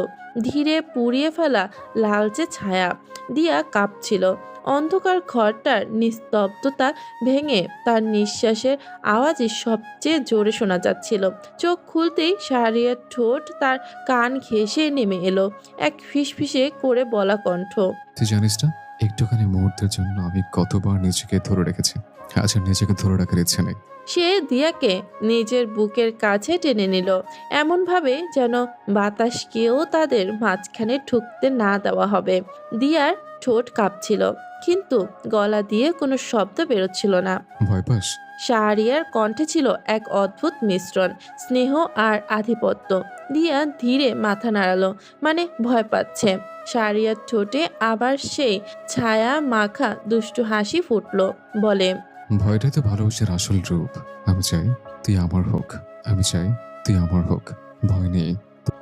ধীরে পুড়িয়ে ফেলা লালচে ছায়া। দিয়া কাঁপছিল। অন্ধকার ঘরটার নিস্তব্ধতা ভেঙে তার নিঃশ্বাসের আওয়াজই সবচেয়ে জোরে শোনা যাচ্ছিল। চোখ খুলতেই শাহরিয়ার ঠোঁট তার কান ঘেঁষে নেমে এলো, এক ফিসফিসে করে বলা কণ্ঠ। তুই জানিস না, একটুখানি মুহূর্তের জন্য আমি কতবার নিজেকে ধরে রেখেছি। আজ আর নিজেকে ধরে রাখার ইচ্ছে নেই। সে দিয়াকে নিজের বুকের কাছে টেনে নিল, এমনভাবে যেন বাতাসকেও তাদের মাঝখানে ঢুকতে না দেওয়া হবে। দিয়ার ঠোঁট কাঁপছিল, কিন্তু গলা দিয়ে কোনো শব্দ বেরোচ্ছিল না। ভয় পাস? শাহরিয়ার কণ্ঠে ছিল এক অদ্ভুত মিশ্রণ, স্নেহ আর আধিপত্য। দিয়া ধীরে মাথা নাড়ালো, মানে ভয় পাচ্ছে। শাহরিয়ার ঠোঁটে আবার সেই ছায়া মাখা দুষ্টু হাসি ফুটলো, বলে। ভয়টাই তো ভালোবাসার আসল রূপ। আমি চাই তুই আমার হোক, আমি চাই তুই আমার হোক। ভয় নেই।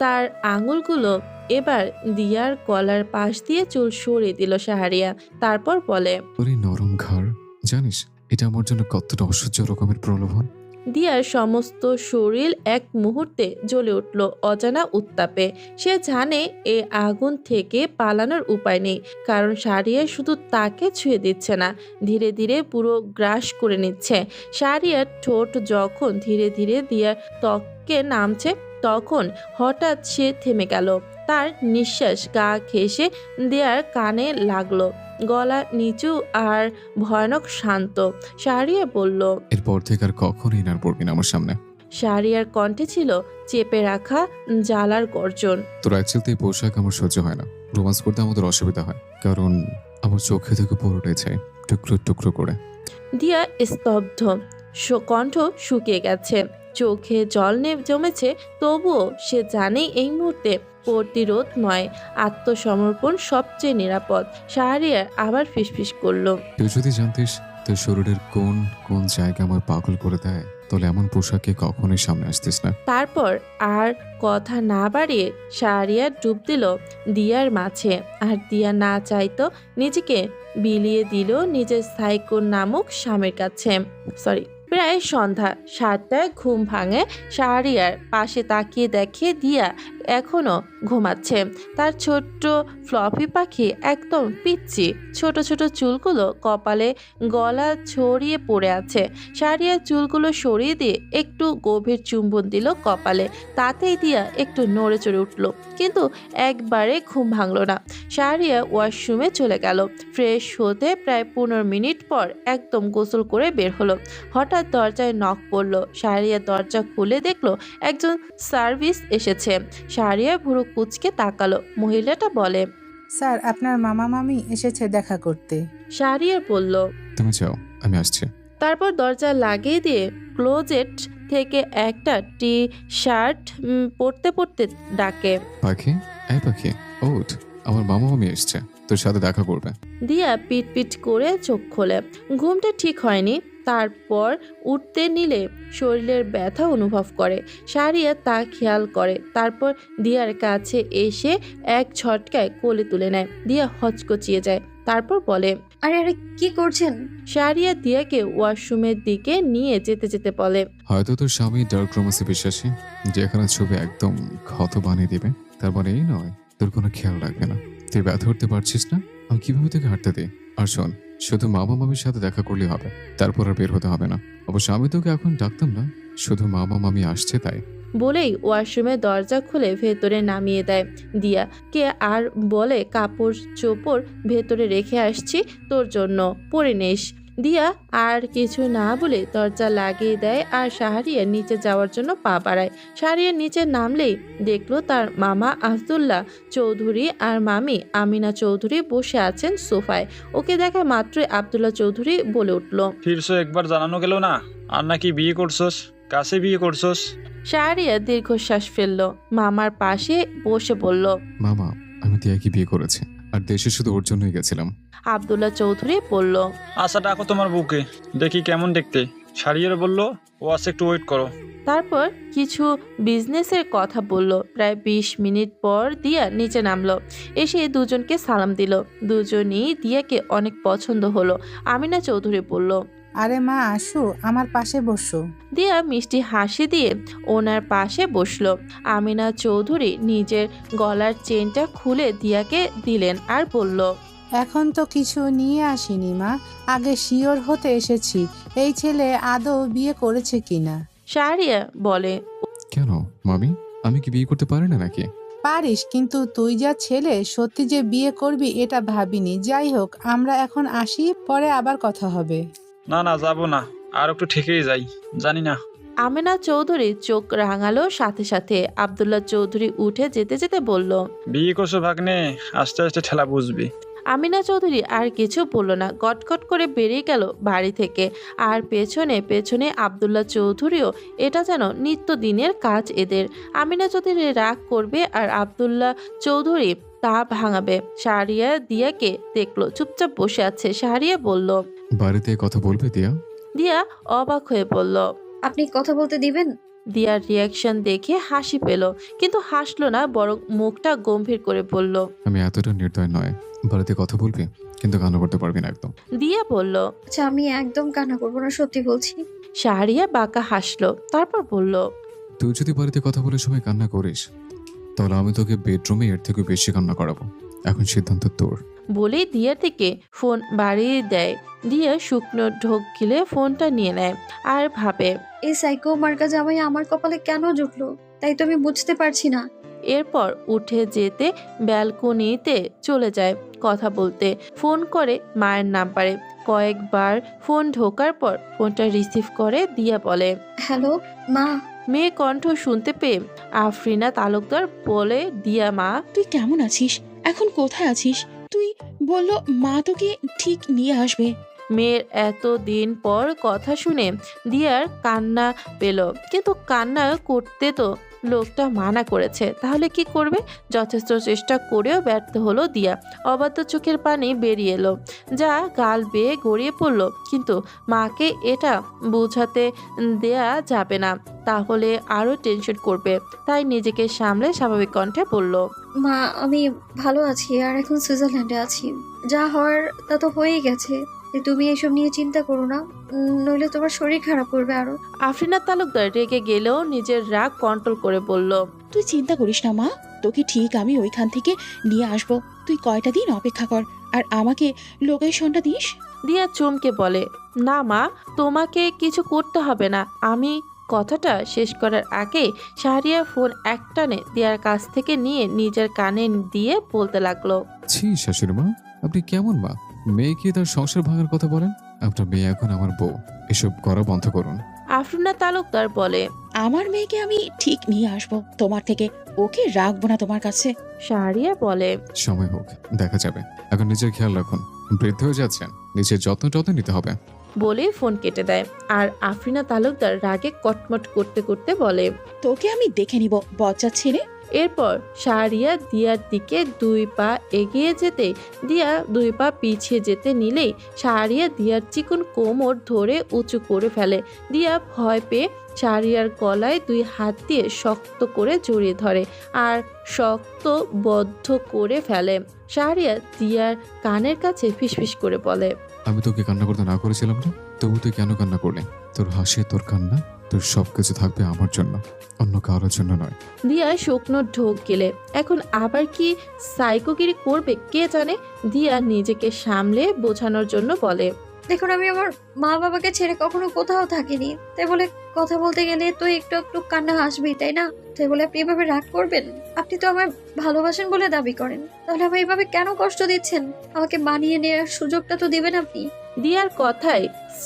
তার আঙুলগুলো এবার দিয়ার গলার পাশ দিয়ে চুল সরিয়ে দিল শাহরিয়া, তারপর বলে। তোর এই নরম ঘাড়, জানিস এটা আমার জন্য কতটা অসহ্য রকমের প্রলোভন। দিয়ার সমস্ত শরীর এক মুহূর্তে জ্বলে উঠল অজানা উত্তাপে। সে জানে এই আগুন থেকে পালানোর উপায় নেই, কারণ শাহরিয়া শুধু তাকে ছুঁয়ে দিচ্ছে না, ধীরে ধীরে পুরো গ্রাস করে নিচ্ছে। শাহরিয়ার ঠোঁট যখন ধীরে ধীরে দিয়ার ত্বকে নামছে, তখন হঠাৎ সে থেমে গেল। তার নিঃশ্বাস গা ঘেঁষে দেয়ার কানে লাগলো, গলা নিচু আর ভয়ানক শান্ত। শাহরিয়া বলল। এরপর থেকে আর কখনোই নার পড়বি না আমার সামনে। শাহরিয়ার কণ্ঠে ছিল চেপে রাখা জ্বালার গর্জন। তোর অ্যাকচুয়ালি এই পোশাক আমার সহ্য হয় না। রোমান্স করতে আমাদের অসুবিধা হয়, কারণ আমার চোখে থেকে পুরোটাই চাই টুকরো টুকরো করে। দিয়া স্তব্ধ, কণ্ঠ শুকিয়ে গেছে, চোখে জল জমেছে। তবুও সে জানে এই মুহূর্তে প্রতিরোধ নয়, আত্মসমর্পণ সবচেয়ে নিরাপদ। শাহরিয়ার আবার ফিসফিস করলো, তুই যদি জানতিস তোর শরীরের কোন কোন জায়গা আমার পাগল করে দেয়, তাহলে এমন পোশাকে কখনোই সামনে আসতিস না। তারপর আর কথা না বাড়িয়ে শাহরিয়ার ডুব দিল দিয়ার মাঝে। আর দিয়া না চাইতো নিজেকে বিলিয়ে দিল নিজের সাইকো নামক স্বামীর কাছে। প্রায় সন্ধ্যা 7টায় ঘুম ভাঙে শাহরিয়ার। পাশে তাকিয়ে দেখে দিয়া এখনো ঘুমাচ্ছে। তার ছোট্ট ফ্লফি পাখি একদম পিচ্ছি, ছোট ছোট চুলগুলো কপালে গলা ছড়িয়ে পড়ে আছে। শাহরিয়ার চুলগুলো সরিয়ে দিয়ে একটু গভীর চুম্বন দিল কপালে। তাতেই দিয়া একটু নড়ে চড়ে উঠল, কিন্তু একবারে ঘুম ভাঙল না। শাহরিয়া ওয়াশরুমে চলে গেল। ফ্রেশ হতে প্রায় 15 মিনিট পর একদম গোসল করে বের হলো। হঠাৎ দরজায় নক পড়লো। শাহরিয়া দরজা খুলে দেখলো একজন সার্ভিস এসেছে। শাহরিয়া ভুরু কুঁচকে তাকালো। মহিলাটা বলে, স্যার আপনার মামা মামি এসেছে দেখা করতে। শাহরিয়া বলল, তুমি যাও, আমি আসছি। তারপর দরজা লাগিয়ে দিয়ে ক্লোজেট থেকে একটা টি শার্ট পরতে পরতে ডাকে, পাখি, এই পাখি ওঠ, আমার মামা মামি এসছে, তোর সাথে দেখা করবে। দিয়া পিট পিট করে চোখ খোলে। ঘুমটা ঠিক হয়নি। তারপর উঠতে নিলে শরীরের ব্যথা অনুভব করে। শাহরিয়া তা খেয়াল করে। তারপর দিয়ার কাছে এসে এক ঝটকায় কোলে তুলে নেয়। দিয়া হচকচিয়ে যায়। তারপর বলে, আরে আরে কি করছেন? শাহরিয়া দিয়াকে ওয়াশরুমের দিকে নিয়ে যেতে যেতে বলে, হয়তো তোর স্বামী ডার্ক রোমান্সে বিশ্বাসী, যেখানে ছবি একদম ক্ষত বানিয়ে দিবে। তার মানে এই নয় তোর কোনো খেয়াল রাখবে না। তুই ব্যথা উঠতে পারছিস না, আমি কিভাবে তোকে হাঁটতে দিই? আর শোন, শুধু মামা মামির সাথে দেখা করলেই হবে, তারপর আর বের হতে হবে না। অবশ্য আমি তোকে এখন ডাকতাম না, শুধু মামা মামি আসছে তাই। বলেই ওয়াশরুমের দরজা খুলে ভেতরে নামিয়ে দেয় দিয়া কে। আর বলে, কাপড় চোপড় ভেতরে রেখে আসছি, তোর জন্য পরে নিস। দিয়া আর কিছু না বলে দরজা লাগিয়ে দেয় আর শাহরিয়ার নিচে যাওয়ার জন্য পা বাড়ায়। শাহরিয়ার নিচে নামলেই দেখলো তার মামা আব্দুল্লাহ চৌধুরী আর মামি আমিনা চৌধুরী বসে আছেন সোফায়। ওকে দেখা মাত্রই আব্দুল্লাহ চৌধুরী বলে উঠল, ফিরছো একবার জানানো গেল না? আর নাকি বিয়ে করছস? কাছে বিয়ে করছস? শাহরিয়া দীর্ঘশ্বাস ফেললো। মামার পাশে বসে বলল, মামা, আমি তিয়াকে বিয়ে করেছি, আর দেশে শুধু ওর জন্যই গেছিলাম। আব্দুল্লাহ চৌধুরী বলল, আচ্ছা ডাকো তোমার বউকে, দেখি কেমন দেখতে। শাড়িয়ার বলল ও আছে, একটু ওয়েট করো। তারপর কিছু বিজনেসের কথা বলল। প্রায় 20 মিনিট পর দিয়া নিচে নামলো। এসে দুজনকে সালাম দিল। দুজনই দিয়াকে অনেক পছন্দ হলো। আমিনা চৌধুরী বলল, আরে মা আসো, আমার পাশে বসো। দিয়া মিষ্টি হাসি দিয়ে ওনার পাশে বসলো। আমিনা চৌধুরী নিজের গলার চেনটা খুলে দিয়াকে দিলেন আর বলল, এখন তো কিছু নিয়ে আসিনি মা, আগে শিওর হতে এসেছি এই ছেলে আদৌ বিয়ে করেছে কিনা। শাহরিয়া বলে, কেন মামি, আমি কি বিয়ে করতে পারি না নাকি? পারিস, কিন্তু তুই যা ছেলে সত্যি যে বিয়ে করবি এটা ভাবিনি। যাই হোক, আমরা এখন আসি, পরে আবার কথা হবে। না না, যাবো না, আর একটু ঠেকেই যাই, জানি না। আমিনা চৌধুরী চোখ রাঙালো। সাথে সাথে আব্দুল্লাহ চৌধুরী উঠে যেতে যেতে বলল, বিয়ে করছো ভাগ্নে, আস্তে আস্তে ঠেলা বুঝবি। আমিনা চৌধুরী আর কিছু বলল না, গটগট করে বেরিয়ে গেল বাড়ি থেকে। আর পেছনে পেছনে আব্দুল্লাহ চৌধুরীও। এটা যেন নিত্যদিনের কাজ এদের। আমিনা চৌধুরী রাগ করবে আর আব্দুল্লাহ চৌধুরী তা ভাঙাবে। শাহরিয়া দিয়াকে দেখলো চুপচাপ বসে আছে। শাহরিয়া বলল, বাড়িতে কথা বলবে দিয়া? দিয়া অবাক হয়ে বলল, আপনি কথা বলতে দিবেন? দিয়ার রিয়াকশন দেখে হাসি পেল, কিন্তু হাসলো না, বরং মুখটা গম্ভীর করে বলল, আমি এতটা নির্দয় নয়। বাড়িতে কথা বলবি, কিন্তু কান্না করতে পারবি না একদম। দিয়া বলল, আচ্ছা আমি একদম কান্না করবো না, সত্যি বলছি। শাহরিয়া বাঁকা হাসলো। তারপর বলল, তুই যদি বাড়িতে কথা বলে সময় কান্না করিস, তাহলে আমি তোকে বেডরুমে এর থেকে বেশি কান্না করাবো। এখন সিদ্ধান্ত তোর। বলেই দিয়ার দিকে ফোন বাড়িয়ে দেয়। দিয়া শুকনো ঢোক গিলে ফোনটা নিয়ে নেয় আর ভাবে, এই সাইকো মার্কা জামাই আমার কপালে কেন জুটলো, তাই তো আমি বুঝতে পারছি না। এরপর উঠে যেতে ব্যালকনিতে চলে যায় কথা বলতে। ফোন করে মায়ের নাম্বারে। কয়েকবার ফোন ঢোকার পর ফোনটা রিসিভ করে দিয়া বলে, হ্যালো মা। মেয়ে কণ্ঠ শুনতে পেয়ে আফরিনা তালুকদার বলে, দিয়া মা। তুই কেমন আছিস? এখন কোথায় আছিস তুই? বলল মা তোকে ঠিক নিয়ে আসবে। মেয়ের এত দিন পর কথা শুনে দিয়ার কান্না পেল, কিন্তু কান্না করতে তো লোকটা মানা করেছে, তাহলে কি করবে? যথেষ্ট চেষ্টা করেও ব্যর্থ হলো দিয়া। অবাধ্য চোখের পানি বেরিয়ে এলো, যা গাল বেয়ে গড়িয়ে পড়লো। কিন্তু মাকে এটা বোঝাতে দেয়া যাবে না, তাহলে আরো টেনশন করবে। তাই নিজেকে সামলে স্বাভাবিক কণ্ঠে বলল, মা আমি ভালো আছি, আর এখন সুইজারল্যান্ডে আছি। যা হওয়ার তা তো হয়েই গেছে। তুমি এসব নিয়ে চিন্তা করো না, নইলে তোমার শরীর খারাপ করবে আরো। আফরিনা তালুকদার রেগে গেলেও নিজের রাগ কন্ট্রোল করে বলল, তুই চিন্তা করিস না মা, তোকে ঠিক আমি ওইখান থেকে নিয়ে আসবো। তুই কয়টা দিন অপেক্ষা কর, আর আমাকে লোকেশনটা দিস। দিয়া চমকে বলে, না মা, তোমাকে কিছু করতে হবে না। আমি কথাটা শেষ করার আগে শাহরিয়া ফোন একটানে দিয়ার কাছ থেকে নিয়ে নিজের কানে দিয়ে বলতে লাগলো, ছি শাশুড়ি মা, আপনি কেমন মা? মেয়েকে তার সংসার ভাঙার কথা বলেন? আপনার মেয়ে এখন আমার বউ, এসব করা বন্ধ করুন। আফরিনা তালুকদার বলে, আমার মেয়েকে আমি ঠিক নিয়ে আসবো তোমার থেকে, ওকে রাখবো না তোমার কাছে। শাহরিয়া বলে, সময় হোক, দেখা যাবে। এখন নিজের খেয়াল রাখুন, বৃদ্ধ হয়ে যাচ্ছেন, নিজের যত্ন নিতে হবে। বলে ফোন কেটে দেয়। আর আফরিনা তালুকদার রাগে কটমট করতে করতে বলে, তোকে আমি দেখে নিব বজ্জাত ছেলে। এরপর শাহরিয়া দিয়ার দিকে 2 পা এগিয়ে যেতে দিয়া 2 পা পিছিয়ে যেতে নিলেই শাহরিয়া দিয়ার চিকন কোমর ধরে উঁচু করে ফেলে। দিয়া ভয় পেয়ে শাহরিয়ার গলায় 2 হাত দিয়ে শক্ত করে জড়িয়ে ধরে আর শক্ত বদ্ধ করে ফেলে। শাহরিয়া দিয়ার কানের কাছে ফিসফিস করে বলে, আমি তোকে কান্না করতে না করেছিলাম না, তবু তুই কেন কান্না করলি? তোর হাসি, তোর কান্না, তোর সবকিছু থাকবে আমার জন্য, অন্য কারোর জন্য নয়। দিয়া শুকনো ঢোক গেলে এখন আবার কি সাইকোগিরি করবে কে জানে। দিয়া নিজেকে সামলে বোঝানোর জন্য বলে, দেখুন আমি আমার মা বাবাকে ছেড়ে কখনো কোথাও থাকিনি, তাই বলে কথা বলতে গেলে তো একটু একটু কান্না আসবেই, তাই না? তাই বলে আপনি এভাবে রাগ করবেন? আপনি তো আমায় ভালোবাসেন বলে দাবি করেন, তাহলে আমায় এভাবে কেন কষ্ট দিচ্ছেন? আমাকে মানিয়ে নেওয়ার সুযোগটা তো দিবেন আপনি। দিয়ার কথায়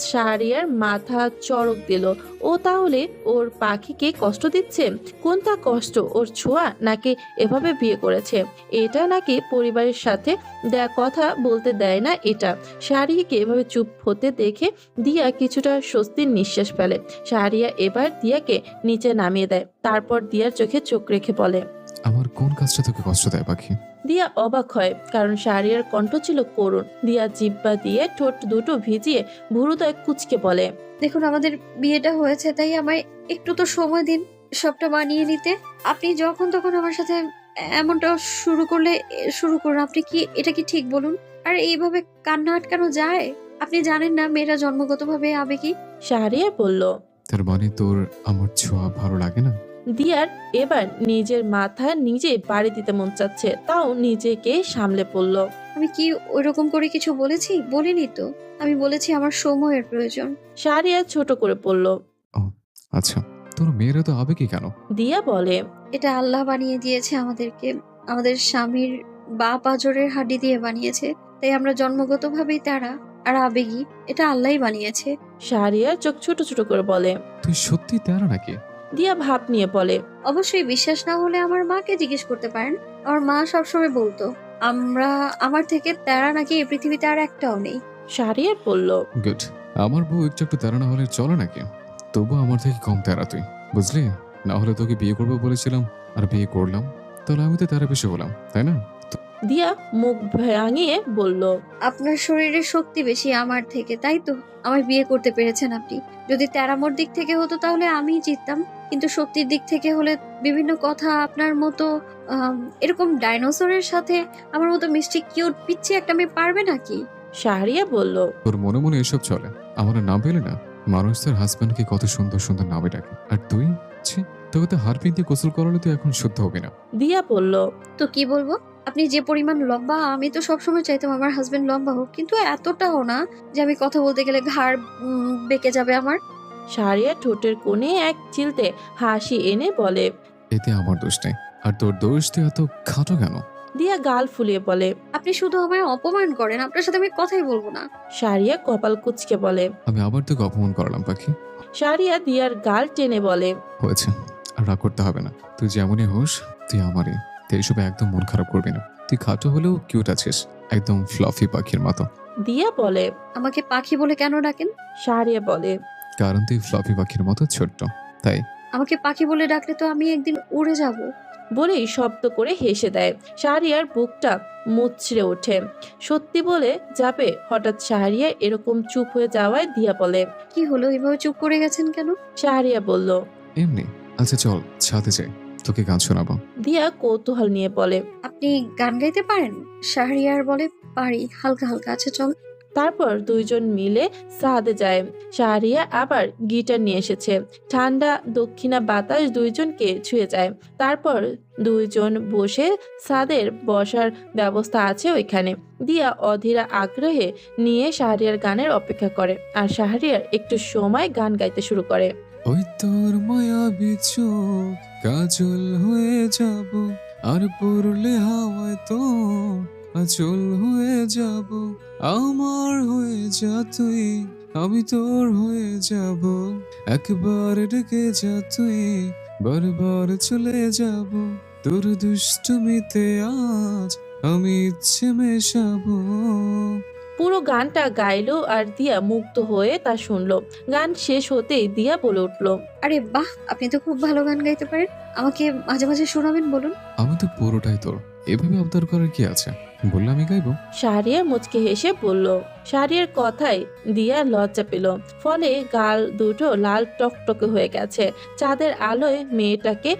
শাহরিয়ার মাথা চড়ক দিল। ও তাহলে ওর পাখিকে কষ্ট দিচ্ছে? কোনটা কষ্ট, ওর ছোঁয়া নাকি এভাবে বিয়ে করেছে এটা, নাকি পরিবারের সাথে দেয়া কথা বলতে দেয় না এটা? শাহরিয়াকে এভাবে চুপ হতে দেখে দিয়া কিছুটা স্বস্তির নিঃশ্বাস ফেলে। শাহরিয়া এবার দিয়াকে নিচে নামিয়ে দেয়, তারপর দিয়ার চোখে চোখ রেখে বলে, আমার কোন কাজটা তোকে কষ্ট দেয় পাখি? দিয়া অবাক হয়, কারণ শাহরিয়ার কণ্ঠ ছিল করুণ। দিয়া জিব্বা দিয়ে ঠোঁট দুটো ভিজিয়ে ভুরুদয় কুচকে বলে, দেখুন আমাদের বিয়েটা হয়েছে, তাই আমায় একটু তো সময় দিন সবটা মানিয়ে নিতে। আপনি যখন তখন আমার সাথে এমনটা শুরু করুন। আপনি কি এটা কি ঠিক বলুন? আর এইভাবে কান্না আটকানো যায়? আপনি জানেন না মেয়েরা জন্মগতভাবে আবেগী। শাহরিয়া বলল, তার মানে তোর আমার ছোঁয়া ভালো লাগে না? দিয়ার এবার নিজের মাথা নিজে বাড়ি দিতে মন চাচ্ছে, তাও নিজেকে সামলে পড়ল। আমি কি ওইরকম করে কিছু বলেছি? বলিনি তো। আমি বলেছি আমার সময়ের প্রয়োজন। শাহরিয়া ছোট করে পড়ল। আচ্ছা, তোর মেয়েরা তো আবেগী কেন? দিয়া বলে, এটা আল্লাহ বানিয়ে দিয়েছে আমাদেরকে, আমাদের স্বামীর বা পাঁজরের হাড্ডি দিয়ে বানিয়েছে, তাই আমরা জন্মগতভাবেই তারা আর আবেগী। এটা আল্লাহই বানিয়েছে। শাহরিয়ার চোখ ছোট ছোট করে বলে। তুই সত্যি তেরা নাকি? দিয়া ভাব নিয়ে বলে, অবশ্যই বিশ্বাস না হলে আমার মাকে জিজ্ঞেস করতে পারেন। আমার মা সবসময় বলতো আমার থেকে তেরা নাকি এই পৃথিবীতে আর একটাও নেই। শাহরিয়ার বলল, গুড। আমার বউ একটু তেরা না হলে চলে নাকি? তবু আমার থেকে কম তেরা তুই, বুঝলি? না হলে তোকে বিয়ে করবো বলেছিলাম, আর বিয়ে করলাম, তাহলে আমি তো তেরা বেশি হলাম, তাই না? দিয়া মুখ ভাঙিয়ে বলল, আপনার শরীরে শক্তি বেশি আমার থেকে, তাই তো আমায় বিয়ে করতে পেরেছেন আপনি। যদি তেরামোর দিক থেকে হতো তাহলে আমিই জিততাম, কিন্তু শক্তির দিক থেকে হলে বিভিন্ন কথা আপনার মতো এরকম ডাইনোসরের সাথে আমার মতো মিষ্টি কিউট পিচ্ছি একটা মেয়ে পারবে নাকি? শাহরিয়া বলল, তোর মনে মনে এসব চলে, আমার নাম পেলে না? মানুষ তার হাজব্যান্ডকে কত সুন্দর সুন্দর নামে ডাকে, আর তুই ছি, তোকে তো হারপিন দিয়ে গোসল করালে তুই এখন শুদ্ধ হবে না। দিয়া বলল, তো কি বলবো? আপনি যে পরিমাণ লম্বা, আমি তো সবসময় চাইতাম আমার হাজবেন্ড লম্বা হোক, কিন্তু এতটাও না যে আমি কথা বলতে গেলে ঘাড় বেঁকে যাবে আমার। শাহরিয়া ঠোঁটের কোণে এক চিলতে হাসি এনে বলে, এতে আমার দোষ নেই, আর তোর দোষ তুই এত খাটো কেন? দিয়া গাল ফুলিয়ে বলে, আপনি শুধু আমায় অপমান করেন, আপনার সাথে আমি কথাই বলবো না। শাহরিয়া কপাল কুঁচকে বলে। আমি আবার তোকে অপমান করলাম পাখি? শাহরিয়া দিয়ার গাল টেনে বলে, হয়েছে, আর রাগ করতে হবে না। তুই যেমনই হোস, তুই আমারই। তুই এইসবে একদম মন খারাপ করবি না। তুই খাটো হলেও কিউট আছিস, একদম ফ্লাফি পাখির মতো। দিয়া বলে। আমাকে পাখি বলে কেন ডাকেন? শাহরিয়া বলে। কারণ তুই ফ্লপি পাখির মতো ছোট্ট, তাই। আমাকে পাখি বলে ডাকলে তো আমি একদিন উড়ে যাব। বলেই শব্দ করে হেসে দেয়। শাহরিয়ার বুকটা মুচড়ে ওঠে। সত্যি বলে যাবে, হঠাৎ শাহরিয়া এরকম চুপ হয়ে যাওয়ায় দিয়া বলে। কি হলো, এভাবে চুপ করে গেছেন কেন? শাহরিয়া বলল। এমনি। আচ্ছা চল ছাদে যাই, তোকে গান শোনাবো। দিয়া কৌতূহল নিয়ে বলে। আপনি গান গাইতে পারেন? শাহরিয়ার বলে, পারি হালকা হালকা। আচ্ছা চল। তারপর দুইজন মিলে ছাদে যায়। শাহরিয়া আবার গিটার নিয়ে এসেছে। ঠান্ডা দক্ষিণা বাতাস দুইজনকে ছুঁয়ে যায়। তারপর দুইজন বসে, ছাদের বসার ব্যবস্থা আছে ওইখানে। দিয়া অধীরা আগ্রহে নিয়ে শাহরিয়ার গানের অপেক্ষা করে, আর শাহরিয়ার একটু সময় গান গাইতে শুরু করে। ওই তোর মায়াবী চোখ কাজল হয়ে যাব, আর পড়লে হাওয়ায় তো আচল হয়ে যাব। আমার হয়ে যা তুই, আমি তোর হয়ে যাব। একবার ডেকে যা তুই, বারবার চলে যাব। তোর দুষ্টুমিতে আজ আমি ইচ্ছে মেশাবো। পুরো গানটা গাইলো আর দিয়া মুগ্ধ হয়ে তা শুনলো। গান শেষ হতেই দিয়া বলে উঠলো। আরে বাহ, আপনি তো খুব ভালো গান গাইতে পারেন। আমাকে মাঝে মাঝে শোনাবেন বলুন। আমি তো পুরোটাই তোর, এভাবে আবদার করার কি আছে? বললে আমি গাইবো। শাহরিয়া মুচকে হেসে বলল। শাহরিয়ার কথায় দিয়া লজ্জা পেল, ফলে গাল দুটো লাল টকটকে হয়ে গেছে। চাঁদের আলোয় মেয়েটাকে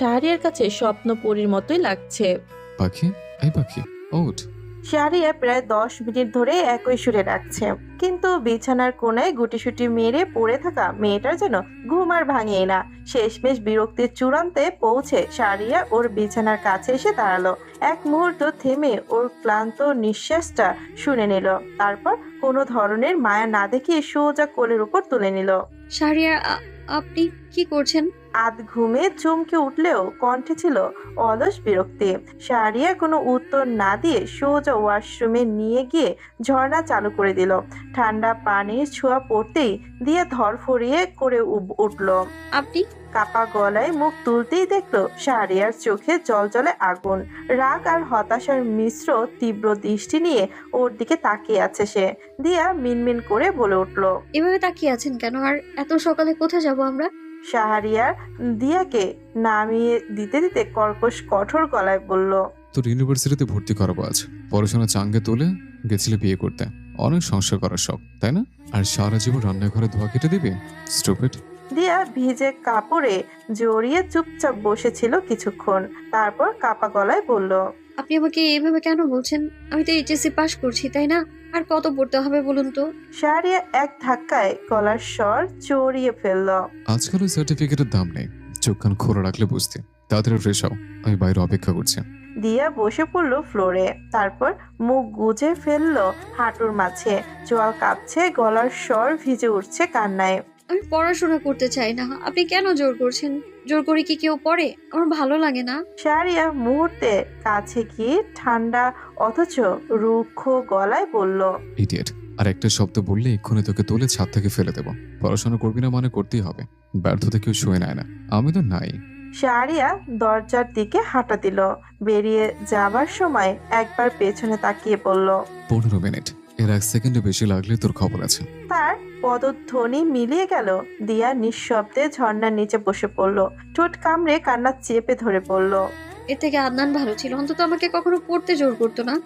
শাহরিয়ার কাছে স্বপ্নপরীর মতোই লাগছে। পাখি, এই পাখি ওঠ। শাহরিয়া প্রায় 10 মিনিট ধরে একই সুরে ডাকছে, কিন্তু বিছানার কোনায় গুটিসুটি মেরে পড়ে থাকা মেয়েটার যেন ঘুম আর ভাঙেই না। শেষমেশ বিরক্তির চূড়ান্তে পৌঁছে শাহরিয়া ওর বিছানার কাছে এসে দাঁড়ালো। এক মুহূর্ত থেমে ওর ক্লান্ত নিঃশ্বাসটা শুনে নিল, তারপর কোনো ধরনের মায়া না দেখিয়ে সোজা কোলের উপর তুলে নিল। শাহরিয়া, আপনি কি করছেন? আধ ঘুমে চমকে উঠলেও কণ্ঠে ছিল অলস বিরক্তি। শাহরিয়া কোনো উত্তর না দিয়ে সোজা ওয়াশরুমে নিয়ে গিয়ে ঝর্ণা চালু করে দিল। ঠান্ডা পানির ছোঁয়া পড়তেই দিয়া ধরফড়িয়ে করে উঠল। আপনি? কাপা গলায় মুখ তুলতেই দেখলো শাহরিয়ার চোখে জলজলে আগুন, রাগ আর হতাশার মিশ্র তীব্র দৃষ্টি নিয়ে ওর দিকে তাকিয়ে আছে সে। দিয়া মিনমিন করে বলে উঠল। এভাবে তাকিয়ে আছেন কেন? আর এত সকালে কোথায় যাব আমরা? শাহরিয়ার দিয়াকে নামিয়ে দিতে দিতে কর্কশ কঠোর গলায় বলল। তোর ইউনিভার্সিটিতে ভর্তি করাবো আজ। পড়াশোনা চাঙ্গে তোলে গেছিলে বিয়ে করতে, অনেক সংসার করার শখ, তাই না? আর সারা জীবন রান্নাঘরে ধোয়া কেটে দিবি? স্টুপিড। দিয়া ভিজে কাপড়ে জড়িয়ে চুপচাপ বসেছিল কিছুক্ষণ, তারপর কাপা গলায় বলল। আপনি আমাকে এইভাবে কেন বলছেন? আমি তো এইচএসসি পাশ করছি, তাই না? আর কত পড়তে হবে বলুন তো? শাহরিয়া এক ধাক্কায় গলার স্বর চড়িয়ে ফেলল। আজকাল ওই সার্টিফিকেটের দাম নেই, চোখ কান খোলা রাখলে বুঝতে। তাড়াতাড়ি ফ্রেশ হও, আমি বাইরে অপেক্ষা করছি। দিয়া বসে পড়লো ফ্লোরে, তারপর মুখ গুজে ফেললো হাঁটুর মাঝে। চোয়াল কাঁপছে, গলার স্বর ভিজে উঠছে কান্নায়। আমি পড়াশোনা করতে চাই না, আপনি কেন জোর করছেন? জোর করে কি কেউ পড়ে? আমার ভালো লাগে না। শাহরিয়া মুহূর্তে কাছে গিয়ে ঠান্ডা অথচ রুক্ষ গলায় বলল। ইডিয়েট, আর একটা শব্দ বললে এক্ষুনি তোকে তুলে ছাদ থেকে ফেলে দেবো। পড়াশোনা করবি না মানে করতেই হবে, ব্যর্থতা কেউ শুয়ে নেয় না, আমি তো নাই। শাহরিয়া দরজার দিকে হাঁটা দিল। বেরিয়ে যাবার সময় একবার পেছনে তাকিয়ে বলল। 15 মিনিট, এর 1 সেকেন্ডে বেশি লাগলে তোর খবর আছে। তার পদধ্বনি মিলিয়ে গেল। দিয়া নিঃশব্দে ঝর্ণার নিচে বসে পড়ল, ঠোঁট কামড়ে কান্না চেপে ধরে পড়ল। এর থেকে আদনান ভালো ছিল, অন্তত আমাকে কখনো পড়তে জোর করতো না।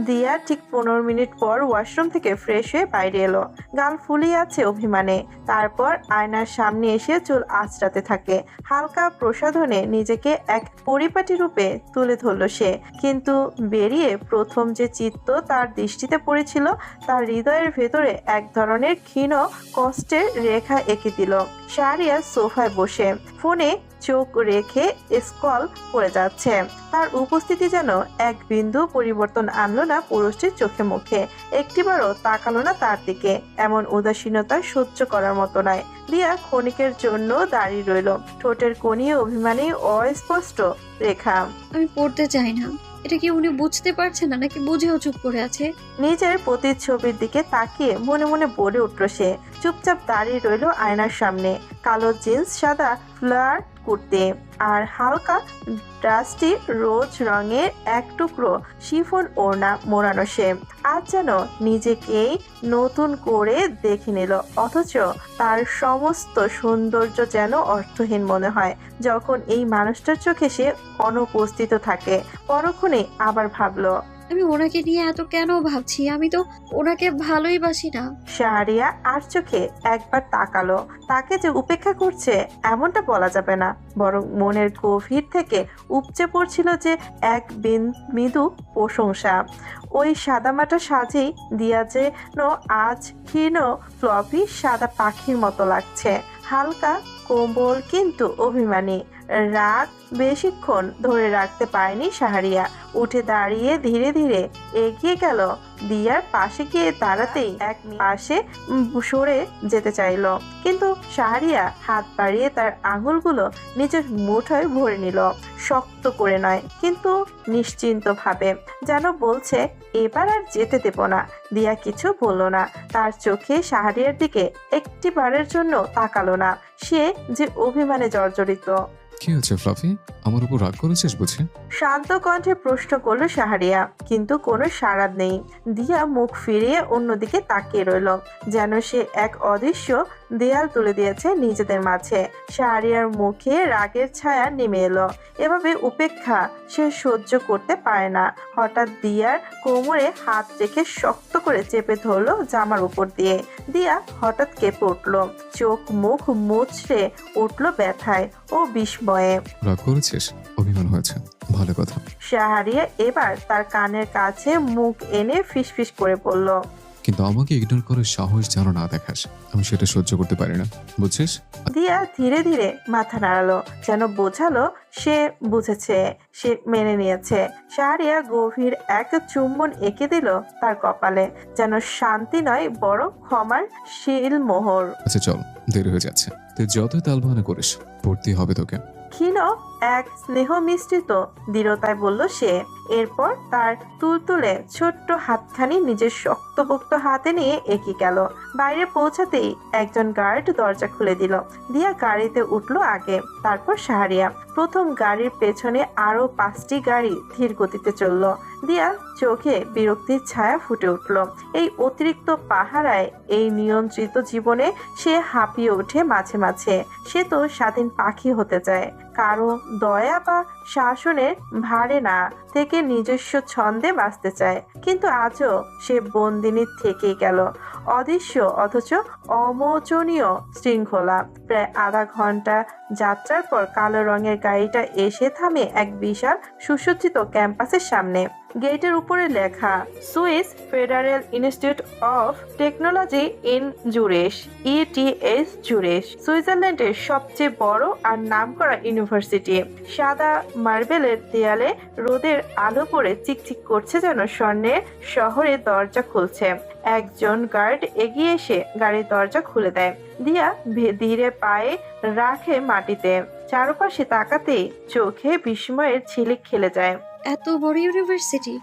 দিয়া ঠিক 15 মিনিট পর ওয়াশরুম থেকে ফ্রেশ হয়ে বাইরে এলো। গাল ফুলিয়ে আছে অভিমানে। তারপর আয়নার সামনে এসে চুল আঁচড়াতে থাকে। হালকা প্রসাধনে নিজেকে এক পরিপাটি রূপে তুলে ধরল সে। কিন্তু বেরিয়ে প্রথম যে চিত্ত তার দৃষ্টিতে পড়েছিল, তার হৃদয়ের ভেতরে এক ধরনের ক্ষীণ কষ্টের রেখা এঁকে দিল। শাহরিয়া সোফায় বসে ফোনে চোখ রেখে স্ক্রল করে যাচ্ছে। তার উপস্থিতি যেন এক বিন্দু পরিবর্তন আনলো না পুরুষটির চোখে মুখে। একটিবারও তাকালো না তার দিকে। এমন উদাসীনতা সহ্য করার মতো নয়। দিয়া ক্ষণিকের জন্য দাঁড়িয়ে রইল, ঠোঁটের কোণে অভিমানী অস্পষ্ট রেখা। আমি পড়তে চাই না। এটা কি উনি বুঝতে পারছে না, নাকি বুঝেও চুপ করে আছে? নিজের প্রতিচ্ছবির দিকে তাকিয়ে মনে মনে বলে উঠল সে। চুপচাপ দাঁড়িয়ে রইল আয়নার সামনে। কালো জিন্স, সাদা ফ্লার কুর্তি আর হালকা ডাস্টি রোজ রঙের এক টুকরো শিফন ওড়না মোড়ানো সে আজ যেন নিজেকেই নতুন করে দেখে নিল, অথচ তার সমস্ত সৌন্দর্য যেন অর্থহীন মনে হয় যখন এই মানুষটার চোখে সে অনুপস্থিত থাকে। পরক্ষণে আবার ভাবলো, আমি ওনাকে নিয়ে এত কেন ভাবছি? আমি তো ওনাকে ভালোই বাসি না। শাহরিয়া আর চোখে একবার তাকালো। তাকে যে উপেক্ষা করছে এমনটা বলা যাবে না, বরং মনের গভীর থেকে উপচে পড়ছিল যে এক মৃদু প্রশংসা। ওই সাদামাটা সাজেই দিয়া যেন আজ ক্ষীণ ফ্লপি সাদা পাখির মতো লাগছে, হালকা কোমল কিন্তু অভিমানী। রাগ বেশিক্ষণ ধরে রাখতে পারেনি শাহরিয়া। উঠে দাঁড়িয়ে ধীরে ধীরে এগিয়ে গেল দিয়ার পাশে, গিয়ে দাঁড়াতেই এক পাশে সরে যেতে চাইল, কিন্তু শাহরিয়া হাত বাড়িয়ে তার আঙুলগুলো নিজের মুঠোয় ভরে নিল, শক্ত করে নয় কিন্তু নিশ্চিন্ত ভাবে, যেন বলছে এবার আর যেতে দেব না। দিয়া কিছু বলল না, তার চোখে শাহরিয়ার দিকে একটিবারের জন্য তাকালো না। সে যে অভিমানে জর্জরিত। কি হচ্ছে ফ্লাফি, আমার উপর রাগ করেছিস বুঝি? শান্ত কণ্ঠে প্রশ্ন করলো শাহরিয়া, কিন্তু কোনো সাড়া নেই। দিয়া মুখ ফিরিয়ে অন্যদিকে তাকিয়ে রইল, যেন সে এক অদৃশ্য দেয়াল তুলে দিয়েছে নিজেদের মাঝে। শাহরিয়ার মুখে রাগের ছায়া নেমে এলো। এভাবে উপেক্ষা সে সহ্য করতে পারে না। হঠাৎ দিয়ার কোমরে হাত রেখে শক্ত করে চেপে ধরলো জামার উপর দিয়ে। দিয়া হঠাৎ কেঁপে উঠল, চোখ মুখ মুচড়ে উঠল ব্যথায় ও বিস্ময়ে। রাগ করেছিস? অভিমান হয়েছে, ভালো কথা। শাহরিয়া এবার তার কানের কাছে মুখ এনে ফিসফিস করে বলল, কিন্তু আমাকে ইগনোর করার সাহস যেন না দেখাস, আমি সেটা সহ্য করতে পারি না, বুঝছিস? দিয়া ধীরে ধীরে মাথা নাড়ালো, যেন বোঝালো সে বুঝেছে, সে মেনে নিয়েছে। শাহরিয়া গভীর এক চুম্বন এঁকে দিল তার কপালে, যেন শান্তি নয় বড় ক্ষমার শিলমোহর। আচ্ছা চল, দেরি হয়ে যাচ্ছে, তুই যতই তালবাহানা করিস পড়তেই হবে তোকে। ক্ষীণ এক স্নেহ মিশ্রিত দৃঢ়তায় বলল সে। এরপর তার তুলতুলে ছোট্ট হাতখানি নিজের শক্তপোক্ত হাতে নিয়ে এগিয়ে গেল। বাইরে পৌঁছাতেই একজন গার্ড দরজা খুলে দিল। দিয়া গাড়িতে উঠলো আগে, তারপর শাহরিয়া। প্রথম গাড়ির পেছনে আরো 5টি গাড়ি ধীর গতিতে চলল। দিয়া চোখে বিরক্তির ছায়া ফুটে উঠল। এই অতিরিক্ত পাহারায়, এই নিয়ন্ত্রিত জীবনে সে হাঁপিয়ে ওঠে মাঝে মাঝে। সে তো স্বাধীন পাখি হতে চায়, কারো দয়া বা শাসনের ভারে না থেকে নিজস্ব ছন্দে বাঁচতে চায়। কিন্তু আজও সে বন্দিনী থেকেই গেল, অদৃশ্য অথচ অমোচনীয় শৃঙ্খলা। প্রায় আধা ঘন্টা যাত্রার পর কালো রঙের গাড়িটা এসে থামে এক বিশাল সুসজ্জিত ক্যাম্পাসের সামনে। গেটের উপরে লেখা Swiss Federal Institute of Technology in Zurich, ETH Zurich, সুইজারল্যান্ডের সবচেয়ে বড় আর নামকরা ইউনিভার্সিটি। সাদা মার্বেলের দেয়ালে রোদের আলো পড়ে চিকচিক করছে, যেন স্বর্ণের শহরে দরজা খুলছে। একজন গার্ড এগিয়ে এসে গাড়ির দরজা খুলে দেয়। দিয়া ধীরে পায়ে রাখে মাটিতে। চারপাশে তাকাতেই চোখে বিস্ময়ের ঝিলিক খেলে যায়। এত বড় ইউনিভার্সিটি!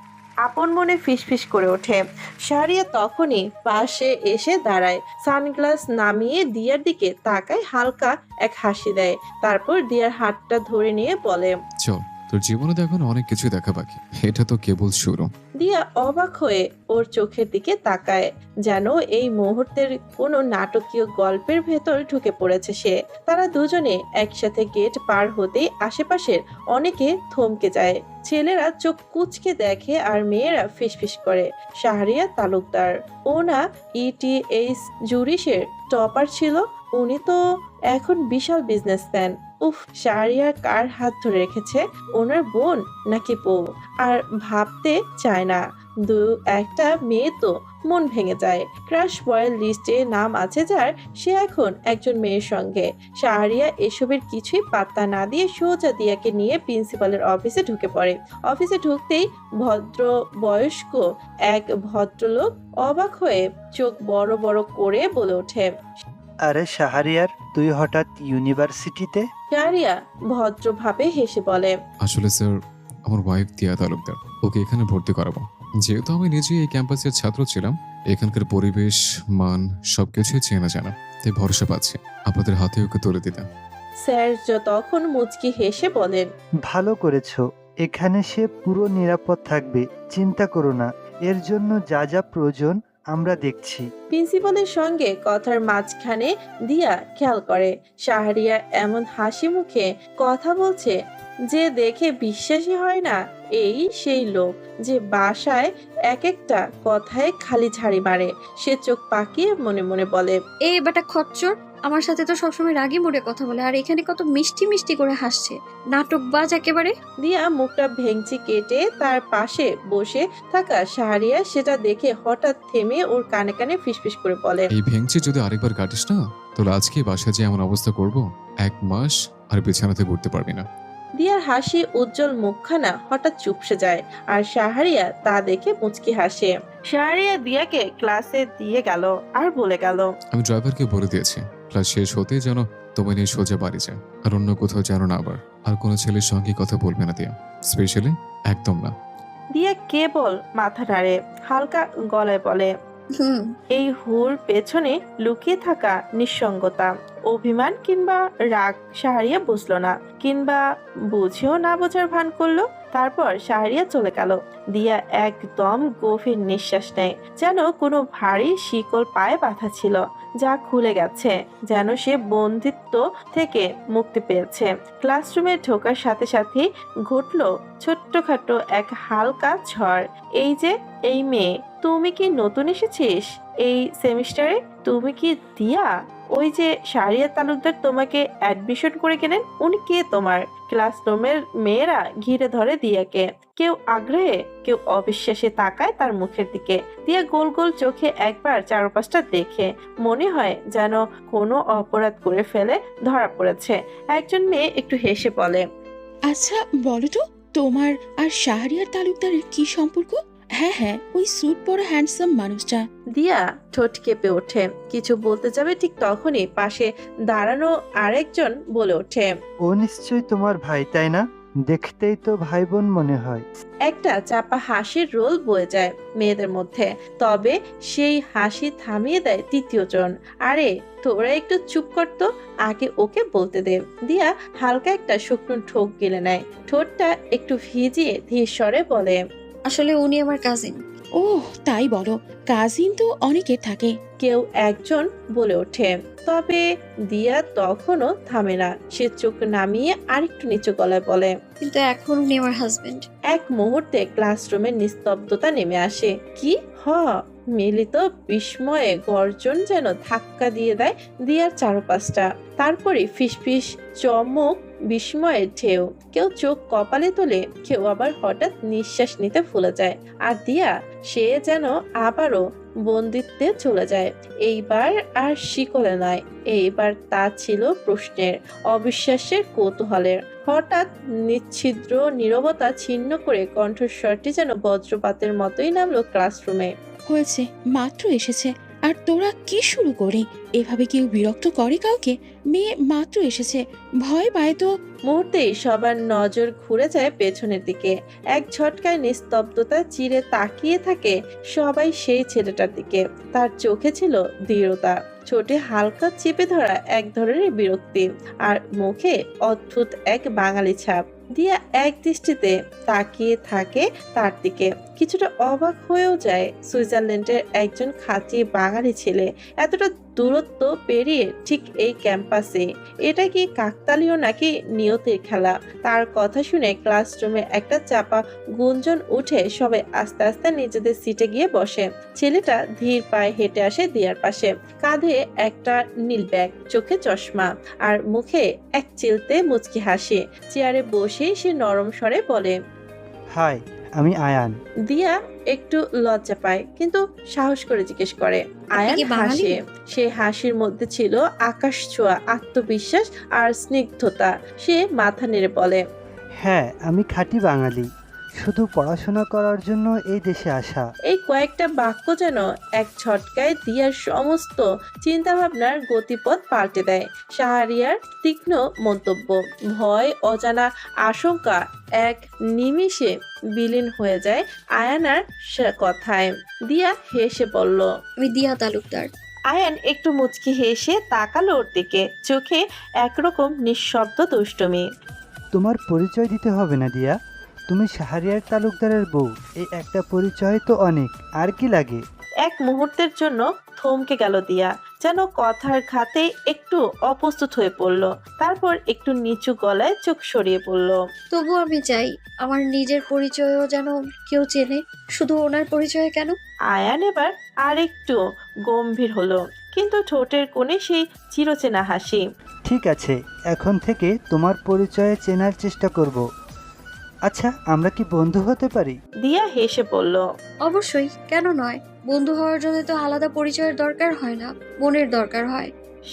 আপন মনে ফিসফিস করে ওঠে। শাহরিয়া তখনই পাশে এসে দাঁড়ায়, সানগ্লাস নামিয়ে দিয়ার দিকে তাকায়, হালকা এক হাসি দেয়, তারপর দিয়ার হাতটা ধরে নিয়ে বলে, চল, তোর জীবনে তো এখন অনেক কিছু দেখা বাকি, এটা তো কেবল শুরু। দিয়া অবাক হয়ে ওর চোখের দিকে তাকায়, যেন এই মুহূর্তের কোনো নাটকীয় গল্পের ভেতর ঢুকে পড়েছে সে। তারা দুজনে একসাথে গেট পার হতেই আশেপাশের অনেকে থমকে যায়। ছেলেরা চোখ কুচকে দেখে আর মেয়েরা ফিসফিস করে। শাহরিয়া তালুকদার, ও না ETH জুরিশের টপার ছিল? উনি তো এখন বিশাল বিজনেসম্যান। উফ, শাহরিয়া কার হাত ধরে রেখেছে, ওনার বোন নাকি বউ? আর ভাবতে চায় না, দু একটা মেয়ে তো মন ভেঙে যায়। ক্রাশ বয়ের লিস্টে নাম আছে যার, সে এখন একজন মেয়ের সঙ্গে। শাহরিয়া এসবের কিছুই পাত্তা না দিয়ে সোজা দিয়াকে নিয়ে প্রিন্সিপালের অফিসে ঢুকে পড়ে। অফিসে ঢুকতেই ভদ্র বয়স্ক এক ভদ্রলোক অবাক হয়ে চোখ বড় বড় করে বলে ওঠে, আরে শাহরিয়ার, তুই হঠাৎ ইউনিভার্সিটিতে? শাহরিয়া ভদ্রভাবে হেসে বলে, আসলে স্যার, আমার ওয়াইফ দিয়া তালুকদার, ওকে এখানে ভর্তি করাবো। যেহেতু আমি নিজে এই ক্যাম্পাসের ছাত্র ছিলাম, এখানকার পরিবেশ, মান সবকিছুই চেনা জানা, তাই ভরসা পাচ্ছি আপনাদের হাতে ওকে তুলে দিতে। স্যার তখন মুচকি হেসে বলেন, ভালো করেছো। এখানে সে পুরো নিরাপদ থাকবে, চিন্তা করো না। এর জন্য যা যা প্রয়োজন আমরা দেখছি। প্রিন্সিপালের সঙ্গে কথার মাঝখানে দিয়া খেয়াল করে শাহরিয়া এমন হাসি মুখে কথা বলছে যে দেখে বিশ্বাসই হয় না এই সেই লোক যে বাসায় এক একটা কথায় খালি ঝাড়ি মারে। সে চোখ পাকিয়ে মনে মনে বলে, এই বেটা খচ্চর আমার সাথে তো সবসময় রাগি মুডে কথা বলে, আর এখানে কত মিষ্টি মিষ্টি করে হাসছে। নাটকবাজ একেবারে। দিয়া মুখটা ভেঙচি কেটে তার পাশে বসে থাকা শাহরিয়া সেটা দেখে হঠাৎ থেমে ওর কানে কানে ফিসফিস করে বলে, এই ভেঙচি যদি আরেকবার কাটিস না, তাহলে আজকে বাসায় যে এমন অবস্থা করব, 1 মাস আর বিছানাতে ঘুরতে পারবি না। দিয়ার হাসি উজ্জ্বল মুখখানা হঠাৎ চুপসে যায় আর শাহরিয়া তা দেখে মুচকি হাসে। শাহরিয়া দিয়াকে ক্লাসে দিয়ে গেল আর বলে গেল, আমি ড্রাইভারকে বলে দিয়েছি ক্লাস শেষ হতেই যেন তোমায় নিয়ে সোজা বাড়ি যায়, আর অন্য কোথাও যেন না আবার আর কোনো ছেলের সঙ্গে কথা বলবে না দিয়া, স্পেশালি একদম না। দিয়া কেবল মাথা নাড়ে, হালকা গলায় বলে, এই হুর পেছনে লুকিয়ে থাকা নিঃসঙ্গতা, অভিমান কিংবা রাগ শাহরিয়া বুঝলো না, কিংবা বুঝেও না বোঝার ভান করলো। তারপর শাহরিয়া চলে গেল। দিয়া একদম গভীর নিঃশ্বাস নেয়, যেন কোনো ভারী শিকল পায়ে বাঁধা ছিল যা খুলে গেছে, যেন সে বন্দিত্ব থেকে মুক্তি পেয়েছে। ক্লাসরুমে ঢোকার সাথে সাথে ঘটলো ছোট্টখাটো এক হালকা ঝড়। এই যে এই মেয়ে, তুমি কি নতুন এসেছিস এই সেমিস্টারে? তুমি কি দিয়া? ওই যে শাহরিয়া তালুকদার তোমাকে অ্যাডমিশন করে গেলেন, উনি কে তোমার? ক্লাসরুমের মেয়েরা ঘিরে ধরে দিয়াকে, কেউ আগ্রহে কেউ অবিশ্বাসে তাকায় তার মুখের দিকে। দিয়া গোল গোল চোখে একবার চারপাশটা দেখে মনে হয় যেন কোনো অপরাধ করে ফেলে ধরা পড়েছে। একজন মেয়ে একটু হেসে বলে, আচ্ছা বলো তো, তোমার আর শাহরিয়ার তালুকদারের কি সম্পর্ক? হ্যাঁ হ্যাঁ, ওই স্যুট পরা হ্যান্ডসাম মানুষটা। দিয়া ঠোঁট কেঁপে ওঠে, কিছু বলতে যাবে ঠিক তখনই পাশে দাঁড়ানো আরেকজন বলে ওঠে, ও নিশ্চয়ই তোমার ভাই, তাই না? দেখতেই তো ভাই বোন মনে হয়। একটা চাপা হাসির রোল বয়ে যায় মেয়েদের মধ্যে, তবে সেই হাসি থামিয়ে দেয় তৃতীয় জন। আরে তোরা একটু চুপ করতো, আগে ওকে বলতে দে। দিয়া হালকা একটা শুকনো ঠোক গিলে নেয়, ঠোঁটটা একটু ভিজিয়ে ধীর স্বরে বলে, আসলে উনি আমার কাজিন। ও তাই বলো, কাজিন তো অনেকের থাকে। কেউ একজন বলে ওঠে। তবে দিয়া তখনও থামে না, সে চোখ নামিয়ে আরেকটু নিচু গলায় বলে, কিন্তু এখন উনি আমার হাজবেন্ড। এক মুহূর্তে ক্লাসরুমের নিস্তব্ধতা নেমে আসে। কি মিলিত বিস্ময়ে গর্জন যেন ধাক্কা দিয়ে দেয় দিয়ার চারপাশটা। তারপরে ফিসফিস, চমক, বিস্ময়ের ঢেউ। কেউ চোখ কপালে তোলে, কেউ আবার হঠাৎ নিঃশ্বাস নিতে ভুলে যায়। আর দিয়া, সে যেন আবারও বন্দিত্বে চলে যায়। এইবার আর শিকলে নয়, এইবার তা ছিল প্রশ্নের, অবিশ্বাসের, কৌতূহলের। হঠাৎ নিচ্ছিদ্র নীরবতা ছিন্ন করে কণ্ঠস্বরটি যেন বজ্রপাতের মতোই নামলো ক্লাসরুমে। হয়েছে, মাত্র এসেছে আর তোরা কি শুরু করে? এভাবে কেউ বিরক্ত করে কাউকে? মেয়ে মাত্র এসেছে, ভয় পায় তো। মুহূর্তেই সবার নজর ঘুরে যায় পেছনের দিকে। এক ঝটকায় নিস্তব্ধতা চিরে তাকিয়ে থাকে সবাই সেই ছেলেটার দিকে। তার চোখে ছিল দৃঢ়তা, ঠোঁটে হালকা চেপে ধরা এক ধরনের বিরক্তি, আর মুখে অদ্ভুত এক বাঙালি ছাপ। দিয়া এক দৃষ্টিতে তাকিয়ে থাকে তার দিকে, কিছুটা অবাক হয়েও যায়। সুইজারল্যান্ডের একজন খাঁটি বাঙালি ছেলে এতটা দূরত্ব পেরিয়ে ঠিক এই ক্যাম্পাসে, এটা কি কাকতালীয় নাকি নিয়তির খেলা? তার কথা শুনে ক্লাসরুমে একটা চাপা গুঞ্জন উঠে সবাই আস্তে আস্তে নিজেদের সিটে গিয়ে বসে। ছেলেটা ধীর পায়ে হেঁটে আসে দিয়ার পাশে, কাঁধে একটা নীল ব্যাগ, চোখে চশমা আর মুখে এক চিলতে মুচকি হাসি। চেয়ারে বসেই সে নরম স্বরে বলে, হাই, আমি আয়ান। দিয়া একটু লজ্জা পায়, কিন্তু সাহস করে জিজ্ঞেস করে, আয়ান হাসে। সে হাসির মধ্যে ছিল আকাশ ছোঁয়া আত্মবিশ্বাস আর স্নিগ্ধতা। সে মাথা নেড়ে বলে, হ্যাঁ, আমি খাঁটি বাঙালি। শুধু পড়াশোনা করার জন্য এই দেশে আসা। এই কয়েকটা বাক্য যেন এক ঝটকায় দিয়ার সমস্ত চিন্তাভাবনার গতিপথ পাল্টে দেয়। শাহরিয়ার তীক্ষ্ণ মন্তব্য, ভয়, অজানা আশঙ্কা এক নিমিষে বিলীন হয়ে যায় আয়ানার কথায়। দিয়া হেসে বলল, আমি দিয়া তালুকদার। আয়ান একটু মুচকি হেসে তাকালো ওর দিকে, চোখে একরকম নিঃশব্দ দুষ্টুমি। তোমার পরিচয় দিতে হবে না দিয়া, তুমি শাহরিয়ার তালুকদারের বউ। এই একটা পরিচয় তো অনেক, আর কি লাগে? এক মুহূর্তের জন্য থমকে গেল দিয়া, যেন কথার ঘাতে একটু অপ্রস্তুত হয়ে পড়ল। তারপর একটু নিচু গলায় চোখ সরিয়ে পড়ল। তবু আমি চাই আমার নিজের পরিচয়ও যেন কেউ চেনে। শুধু ওনার পরিচয় কেন? আয়ান এবার আর একটু গম্ভীর হলো, কিন্তু ঠোঁটের কোণে সেই চিরচেনা হাসি। ঠিক আছে, এখন থেকে তোমার পরিচয়ে চেনার চেষ্টা করব। আচ্ছা, আমরা কি বন্ধু হতে পারি? দিয়া হেসে বলল, অবশ্যই, কেন নয়? বন্ধু হওয়ার জন্য তো আলাদা পরিচয়ের দরকার হয় না, মনের দরকার হয়।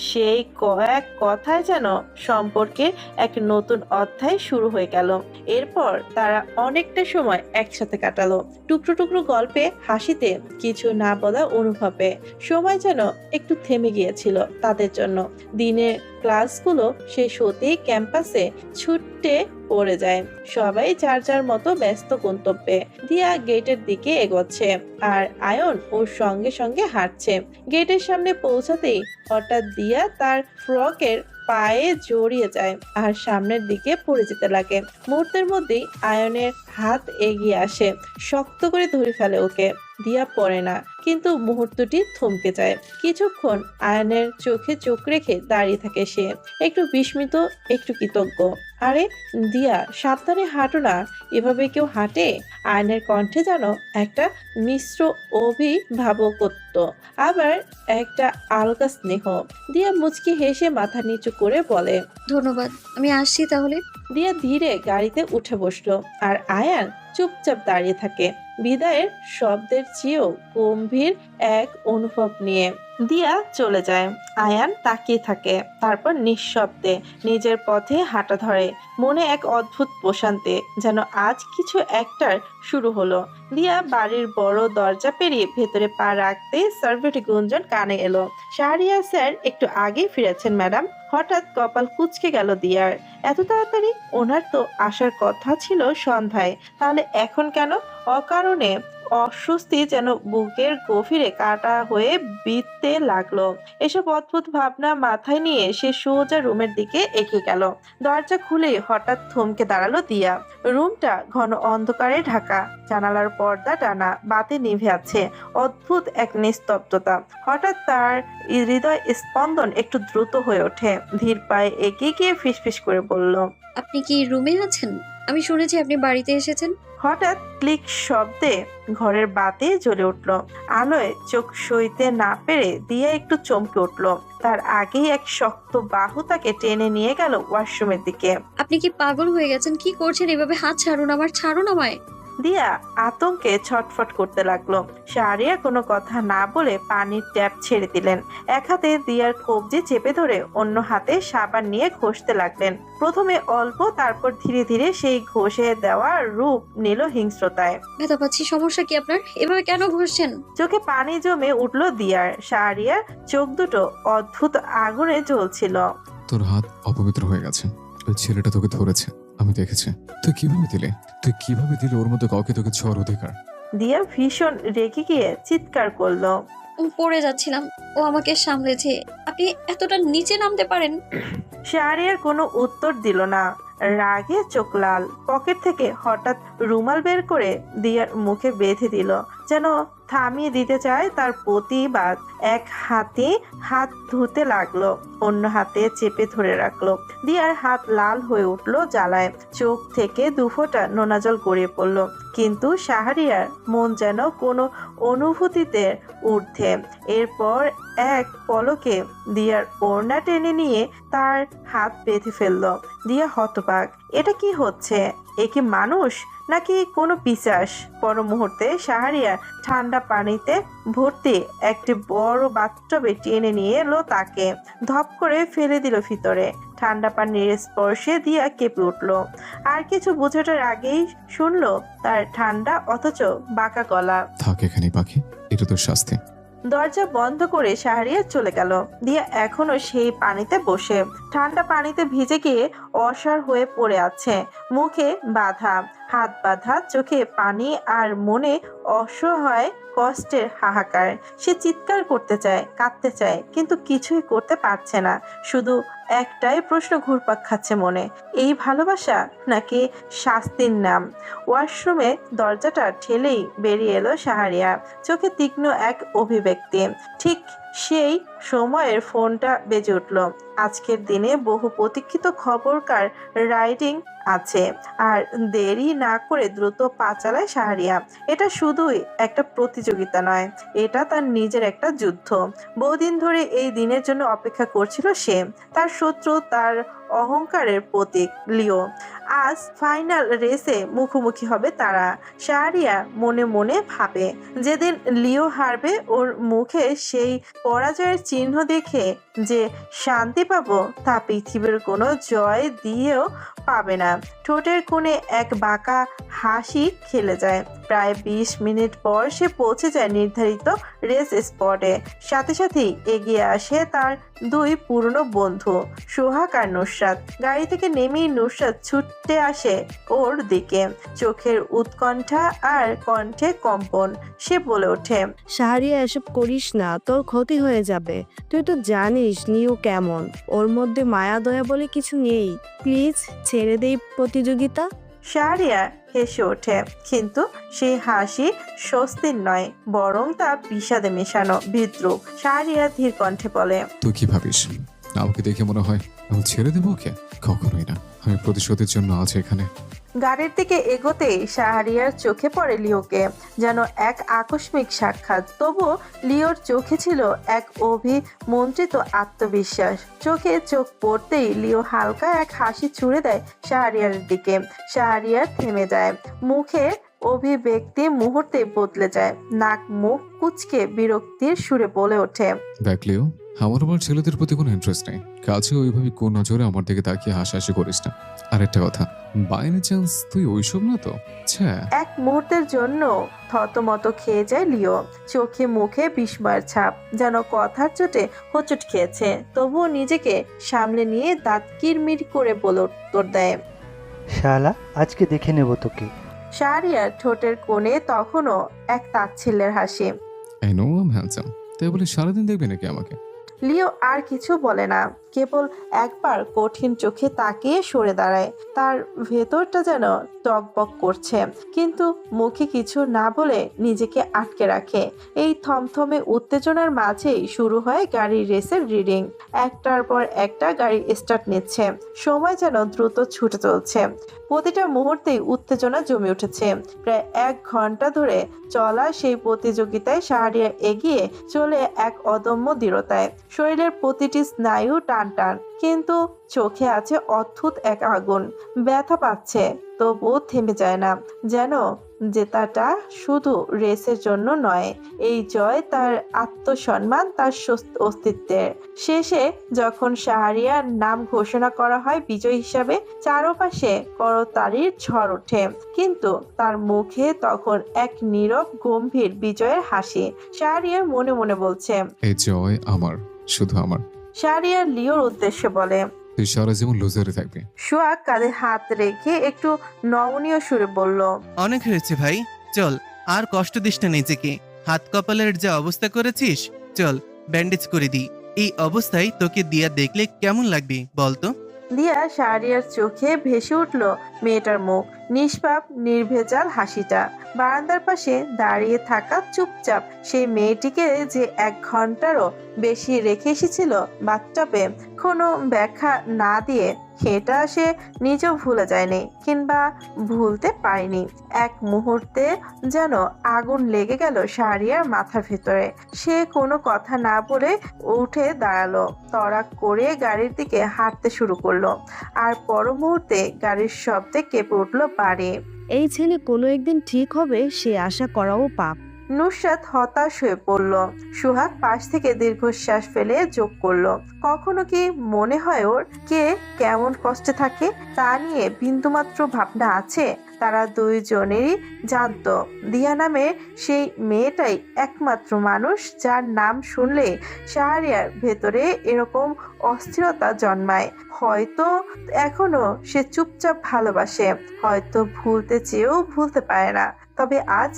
সেই কয়েক কথায় যেন সম্পর্কের এক নতুন অধ্যায় শুরু হয়ে গেল। এরপর তারা অনেকটা সময় একসাথে কাটালো, টুকরো টুকরো গল্পে, হাসিতে, কিছু না বলা অনুভবে। সময় যেন একটু থেমে গিয়েছিল তাদের জন্য। দিনের ক্লাসগুলো শেষ হতেই ক্যাম্পাসে ছুটে পড়ে যায় সবাই যার যার মতো ব্যস্ত গন্তব্যে। দিয়া গেটের দিকে এগোচ্ছে আর আয়ন ওর সঙ্গে সঙ্গে হাঁটছে। গেটের সামনে পৌঁছাতেই হঠাৎ দিয়া তার ফ্রকের পায়ে জড়িয়ে যায় আর সামনের দিকে পড়ে যেতে লাগে। মুহূর্তের মধ্যেই আয়নের হাত এগিয়ে আসে, শক্ত করে ধরে ফেলে ওকে। দিয়া পড়ে না, কিন্তু মুহূর্তটি থমকে যায়। কিছুক্ষণ আয়নের চোখে চোখ রেখে দাঁড়িয়ে থাকে সে, একটু বিস্মিত, একটু কৃতজ্ঞ। আরে দিয়া, সাবধানে হাঁটো না, এভাবে কেউ হাঁটে? আয়নের কণ্ঠে যেন একটা মিশ্র অভিভাবকত্ব, আবার একটা আলগা স্নেহ। দিয়া মুচকি হেসে মাথা নিচু করে বলে, ধন্যবাদ, আমি আসছি তাহলে। দিয়া ধীরে গাড়িতে উঠে বসলো আর আয়ান চুপচাপ দাঁড়িয়ে থাকে, বিদায়ের শব্দের চেয়েও গম্ভীর এক অনুভব নিয়ে। দিয়া চলে যায়, আয়ান তাকিয়ে থাকে, তারপর নিঃশব্দে নিজের পথে হাঁটা ধরে। মনে এক অদ্ভুত প্রশান্তি, যেন আজ কিছু একটার শুরু হলো। দিয়া বাড়ির বড় দরজা পেরিয়ে ভেতরে পা রাখতে সার্ভেন্ট গুঞ্জন কানে এলো, শাহরিয়ার স্যার একটু আগেই ফিরেছেন ম্যাডাম। হঠাৎ কপাল কুঁচকে গেল দিয়ার, এত তাড়াতাড়ি? ওনার তো আসার কথা ছিল সন্ধ্যায়, তাহলে এখন কেন? অকারণে অস্বস্তি যেন বুকের গভীরে কাটা হয়ে বিঁধতে লাগলো। এসব অদ্ভুত ভাবনা মাথায় নিয়ে সে সোজা রুমের দিকে এগিয়ে গেল। দরজা খুলেই হঠাৎ থমকে দাঁড়ালো দিয়া। রুমটা ঘন অন্ধকারে ঢাকা, জানালার পর্দা টানা, বাতি নিভে আছে, অদ্ভুত এক নিস্তব্ধতা। হঠাৎ তার হৃদয় স্পন্দন একটু দ্রুত হয়ে ওঠে, ধীর পায়ে এগিয়ে গিয়ে ফিসফিস করে বলল, আপনি কি রুমে আছেন? আমি শুনেছি আপনি বাড়িতে এসেছেন। হঠাৎ ক্লিক শব্দে ঘরের বাতি জ্বলে উঠল। আলোয় চোখ সইতে না পেরে দিয়া একটু চমকে উঠল। তার আগেই এক শক্ত বাহু তাকে টেনে নিয়ে গেল ওয়াশরুমের দিকে। আপনি কি পাগল হয়ে গেছেন? কি করছেন এভাবে? হাত ছাড়ুন আমার, ছাড়ুন আমায়। দিয়া আতঙ্কে ছটফট করতে লাগলো। শাহরিয়ার কোনো কথা না বলে পানির ট্যাপ ছেড়ে দিলেন। এক হাতে দিয়ার কবজি চেপে ধরে অন্য হাতে সাবান নিয়ে ঘষতে লাগলেন। প্রথমে অল্প, তারপর ধীরে ধীরে সেই ঘষে দেওয়া রূপ নিল হিংস্রতায়। ব্যথা পাচ্ছি। সমস্যা কি আপনার? এভাবে কেন ঘষছেন? চোখে পানি জমে উঠলো দিয়ার। শাহরিয়ার চোখ দুটো অদ্ভুত আগুনে জ্বলছিল। তোর হাত অপবিত্র হয়ে গেছে, ওই ছেলেটা তোকে ধরেছে, আমি দেখেছি। তুই কিভাবে দিলে ওর মধ্যে কাউকে তোকে ছোঁয়ার অধিকার? দিয়া ভীষণ রেগে গিয়ে চিৎকার করলো, পড়ে যাচ্ছিলাম, ও আমাকে সামলেছে। আপনি এতটা নিচে নামতে পারেন? শাহরিয়ার কোনো উত্তর দিল না, রাগে চোখ লাল। পকেট থেকে হঠাৎ রুমাল বের করে দিয়ার মুখে বেঁধে দিল, যেন থামিয়ে দিতে চায় তার প্রতিবাদ। এক হাতে হাত ধুতে লাগলো, অন্য হাতে চেপে ধরে রাখলো। দিয়ার হাত লাল হয়ে উঠলো জ্বালায়, চোখ থেকে দুফোঁটা নোনা জল গড়িয়ে পড়লো। কিন্তু শাহরিয়ার মন যেন কোনো অনুভূতিতে ঊর্ধ্বে। এরপর এক পলকে দিয়ার ওড়না টেনে নিয়ে তার হাত বেঁধে ফেললো। দিয়া হতবাক, এটা কি হচ্ছে? এ কি মানুষ নাকি কোনো পিশাচ? পর মুহূর্তে শাহরিয়া ঠান্ডা পানিতে ভর্তি একটি বড় বাথটবে টেনে নিয়ে এলো তাকে, ধপ করে ফেলে দিল ভিতরে। ঠান্ডা পানির স্পর্শে দিয়া কেঁপে উঠল। আর কিছু বোঝাটার আগেই শুনলো তার ঠান্ডা অথচ বাঁকা গলা। থাক এখানে পাখি, এটা তোর শাস্তি। দরজা বন্ধ করে শাহরিয়া চলে গেল। দিয়া এখনো সেই পানিতে বসে, ঠান্ডা পানিতে ভিজে গিয়ে অসাড় হয়ে পড়ে আছে, মুখে বাঁধা, হাত বাঁধা, চোখে পানি আর মনে অসহায় কষ্টের হাহাকার। সে চিৎকার করতে চায়, কাঁদতে চায়, কিন্তু কিছুই করতে পারছে না। শুধু একটাই প্রশ্ন ঘুরপাক খাচ্ছে মনে, এই ভালোবাসা নাকি শাস্তির নাম? ওয়াশরুমে দরজাটা ঠেলেই বেরিয়ে এলো শাহরিয়া, চোখে তীক্ষ্ণ এক অভিব্যক্তি। ঠিক সেই সময়ের ফোনটা বেজে উঠল। আজকের দিনে বহু প্রতীক্ষিত খবরকার রাইডিং আছে। আর দেরি না করে দ্রুত পা চালায় শাহরিয়া। এটা শুধুই একটা প্রতিযোগিতা নয়, এটা তার নিজের একটা যুদ্ধ। বহুদিন ধরে এই দিনের জন্য অপেক্ষা করছিল সে। তার শত্রু, তার অহংকারের প্রতীক লিও। আজ ফাইনাল রেসে মুখোমুখি হবে তারা। শাহরিয়া মনে মনে ভাবে, যেদিন লিও হারবে ওর মুখে সেই পরাজয়ের চিহ্ন দেখে যে শান্তি পাবো তা পৃথিবীর কোনো জয় দিয়েও পাবে না। ঠোঁটের কোণে এক বাঁকা হাসি খেলে যায়। প্রায় 20 মিনিট পর সে পৌঁছে যায় নির্ধারিত রেস স্পটে। সাথে সাথেই এগিয়ে আসে তার দুই পুরনো বন্ধু সোহাগ আর নুসরাত। গাড়ি থেকে নেমেই নুসরাত ছুটতে আসে ওর দিকে, চোখের উৎকণ্ঠা আর কণ্ঠে কম্পন। সে বলে ওঠে, শাহরিয়া এসব করিস না, তোর ক্ষতি হয়ে যাবে। তুই তো জানিস লিও কেমন, ওর মধ্যে মায়া দয়া বলে কিছু নেই। প্লিজ ছেড়ে দেই প্রতিযোগিতা। শাহরিয়া হেসে ওঠে, কিন্তু সেই হাসি স্বস্তির নয়, বরং তা বিষাদে মেশানো বিদ্রুপ। শাহরিয়া ধীর কণ্ঠে বলে, তুই কি ভাবিস আমাকে দেখে মনে হয় আমি ছেড়ে দেবো ওকে? কখনোই না, আমি প্রতিশোধের জন্য আছি এখানে। গাড়ির দিকে এগোতেই শাহরিয়ার চোখে পড়ে লিওকে, যেন এক আকস্মিক সাক্ষাৎ। তবু লিওর চোখে ছিল এক অভিমন্ত্রিত আত্মবিশ্বাস। চোখে চোখ পড়তেই লিও হালকা এক হাসি ছুড়ে দেয় শাহরিয়ার দিকে। শাহরিয়ার থেমে যায়, মুখে অভিব্যক্তি মুহূর্তে বদলে যায়। নাক মুখ কুচকে বিরক্তির সুরে বলে ওঠে, দেখ লিও, আমার আবার ছেলেদের প্রতি কোনো ইন্টারেস্ট নেই। কাছে ওইভাবে কোন নজরে আমার দিকে তাকিয়ে হাসাহাসি করিস না। আর একটা কথা, বাই এনি চান্স তুই ওইসব না তো? আচ্ছা। এক মুহূর্তের জন্য থতমত খেয়ে যায় লিও, চোখে মুখে বিস্ময়ের ছাপ, যেন কথার চোটে হোঁচট খেয়েছে। তবুও নিজেকে সামলে নিয়ে দাঁত কিরমির করে বলে উত্তর দেয়, শালা, আজকে দেখে নেব তোকে। শাহরিয়ার ঠোঁটের কোণে তখনও এক তাচ্ছিল্যের হাসি। I know I am handsome, তাই বলে সারাদিন দেখবি নাকি আমাকে? লিও আর কিছু বলে না, কেবল একবার কঠিন চোখে তাকিয়ে সরে দাঁড়ায়। তার ভেতরটা যেন টকবক করছে, কিন্তু মুখে কিছু না বলে নিজেকে আটকে রাখে। এই থমথমে উত্তেজনার মাঝেই শুরু হয় গাড়ির রেসের রিডিং। একটার পর একটা গাড়ি স্টার্ট নিচ্ছে, সময় যেন দ্রুত ছুটে চলছে। প্রতিটা মুহূর্তেই উত্তেজনা জমে উঠেছে। প্রায় 1 ঘন্টা ধরে চলা সেই প্রতিযোগিতায় শাহরিয়া এগিয়ে চলে এক অদম্য দৃঢ়তায়। শরীরের প্রতিটি স্নায়ু টান টান, কিন্তু চোখে আছে অদ্ভুত এক আগুন। ব্যথা পাচ্ছে, তবুও থেমে যায় না। যেন জেতাটা শুধু রেসের জন্য নয়, এই জয় তার আত্মসম্মান, তার অস্তিত্বের। শেষে যখন শাহরিয়ার নাম ঘোষণা করা হয় বিজয়ী হিসাবে, চারপাশে করতালির ঝড় ওঠে, কিন্তু তার মুখে তখন এক নীরব গম্ভীর বিজয়ের হাসি। শাহরিয়া মনে মনে বলছে, এই জয় আমার, শুধু আমার। শাহরিয়া লিওর উদ্দেশ্যে বলে, তুই সারা জীবন লুজারে থাকবি। সোহাগ কাঁধে হাত রেখে একটু নমনীয় সুরে বলল, অনেক হয়েছে ভাই, চল আর কষ্ট দিস না নিজেকে। হাত কপালের যা অবস্থা করেছিস, চল ব্যান্ডেজ করে দিই। এই অবস্থায় তোকে দিয়া দেখলে কেমন লাগবে বলতো? দিয়া শাহরিয়ার চোখে ভেসে উঠল মেয়েটার মুখ, নিষ্পাপ নির্ভেজাল হাসিটা। বারান্দার পাশে দাঁড়িয়ে থাকা চুপচাপ সেই মেয়েটিকে যে 1 ঘন্টারও বেশি রেখে এসেছিল বাথটবে কোনো ব্যাখ্যা না দিয়ে, সেটা সে নিজেও ভুলে যায়নি কিংবা ভুলতে পারেনি। এক মুহূর্তে যেন আগুন লেগে গেল শাহরিয়ার মাথার ভেতরে। সে কোনো কথা না বলে উঠে দাঁড়ালো, তড়াক করে গাড়ির দিকে হাঁটতে শুরু করলো। আর পর মুহূর্তে গাড়ির শব্দে কেঁপে উঠলো বাড়ি। এই ছেলে কোনো একদিন ঠিক হবে সে আশা করাও পাপ। নুসরাত হতাশ হয়ে পড়ল। সুহাগ পাশ থেকে দীর্ঘশ্বাস ফেলে যোগ করলো, কখনো কি মনে হয় ওর কে কেমন কষ্টে থাকে তা নিয়ে বিন্দুমাত্র ভাবনা আছে? তারা দুইজনেরই জানতো দিয়া নামে সেই মেয়েটাই একমাত্র মানুষ যার নাম শুনলে শাহরিয়ার ভেতরে এরকম অস্থিরতা জন্মায়। হয়তো এখনো সে চুপচাপ ভালোবাসে, হয়তো ভুলতে চেয়েও ভুলতে পারে না। তবে আজ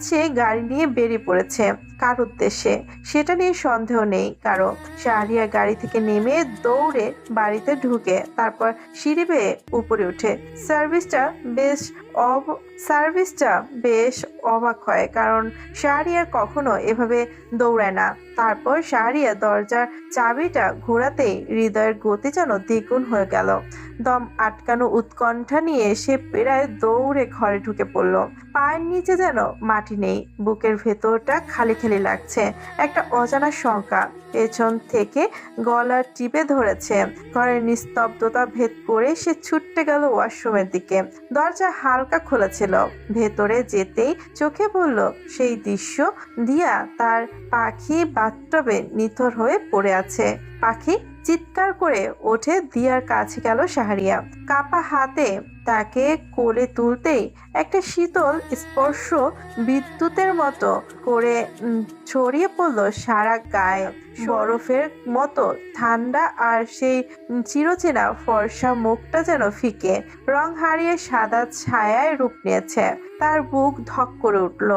সে গাড়ি নিয়ে বেরিয়ে পড়েছে কার উদ্দেশ্যে, সেটা নিয়ে সন্দেহ নেই কারো। শাহরিয়া গাড়ি থেকে নেমে দৌড়ে বাড়িতে ঢুকে তারপর সিঁড়ি বেয়ে উপরে ওঠে। সার্ভিসটা বেশ অবাক হয়, কারণ শাহরিয়ার কখনো এভাবে দৌড়ায় না। তারপর শাহরিয়া দরজার চাবিটা ঘোরাতেই হৃদয়ের গতি যেন দ্বিগুণ হয়ে গেল। দম আটকানো উৎকণ্ঠা নিয়ে সে প্রায় দৌড়ে ঘরে ঢুকে পড়ল। পায়ের নিচে যেন মাটি নেই, বুকের ভেতরটা খালি খালি লাগছে। একটা অজানা শঙ্কা পেছন থেকে গলা টিপে ধরেছে। ঘরের নিস্তব্ধতা ভেদ করে সে ছুটতে গেল ওয়াশরুমের দিকে। দরজা হালকা খোলা ছিল। ভেতরে যেতেই চোখে পড়ল সেই দৃশ্য, দিয়া তার পাখি বাথটবে নিথর হয়ে পড়ে আছে। পাখি চিৎকার করে ওঠে দিয়ার কাছে গেল শাহরিয়া। কাপা হাতে তাকে কোলে তুলতেই একটা শীতল স্পর্শ বিদ্যুতের মতো করে ছড়িয়ে পড়লো সারা গায়ে। বরফের মতো ঠান্ডা, আর সেই চিরচেনা ফর্সা মুখটা যেন ফিকে রং হারিয়ে সাদা ছায়ায় রূপ নিয়েছে। তার বুক ধক করে উঠল।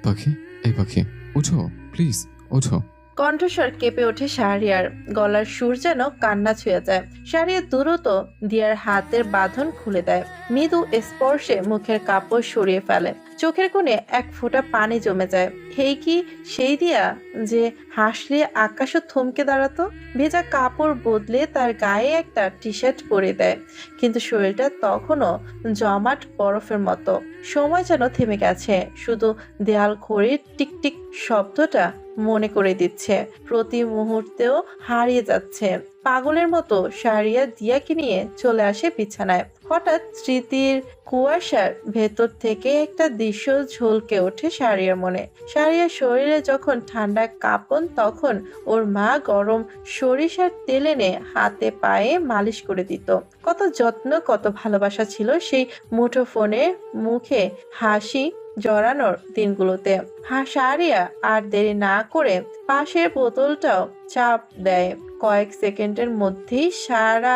পাখি, এই পাখি, ওঠো প্লিজ, ওঠো। কণ্ঠস্বর কেঁপে ওঠে শাহরিয়ার, গলার সুর যেন কান্না ছুঁয়ে যায়। শাহরিয়া দ্রুত দিয়ার হাতের বাঁধন খুলে দেয়, মৃদু স্পর্শে মুখের কাপড় সরিয়ে ফেলে। চোখের কোণে এক ফোঁটা পানি জমে যায়। হেই কি সেই দিয়া যে হাসলে আকাশও থমকে দাঁড়াতো। ভেজা কাপড় বদলে তার গায়ে একটা টি শার্ট পরে দেয়, কিন্তু শরীরটা তখনও জমাট বরফের মতো। সময় যেন থেমে গেছে, শুধু দেয়াল ঘড়ির টিকটিক শব্দটা মনে করে দিচ্ছে প্রতি মুহূর্তেও হারিয়ে যাচ্ছে। পাগলের মতো শাহরিয়া দিয়াকে নিয়ে চলে আসে বিছানায়। হঠাৎ স্মৃতির কুয়াশার ভেতর থেকে একটা দৃশ্য ঝলকে ওঠে শাহরিয়ার মনে। শাহরিয়ার শরীরে যখন ঠান্ডা কাঁপন, তখন ওর মা গরম সরিষার তেল এনে হাতে পায়ে মালিশ করে দিত। কত যত্ন, কত ভালোবাসা ছিল সেই মুঠোফোনে মুখে হাসি জড়ানোর দিনগুলোতে। শাহরিয়া আর দেরি না করে পাশের বোতলটাও চাপ দেয়। কয়েক সেকেন্ডের মধ্যেই সারা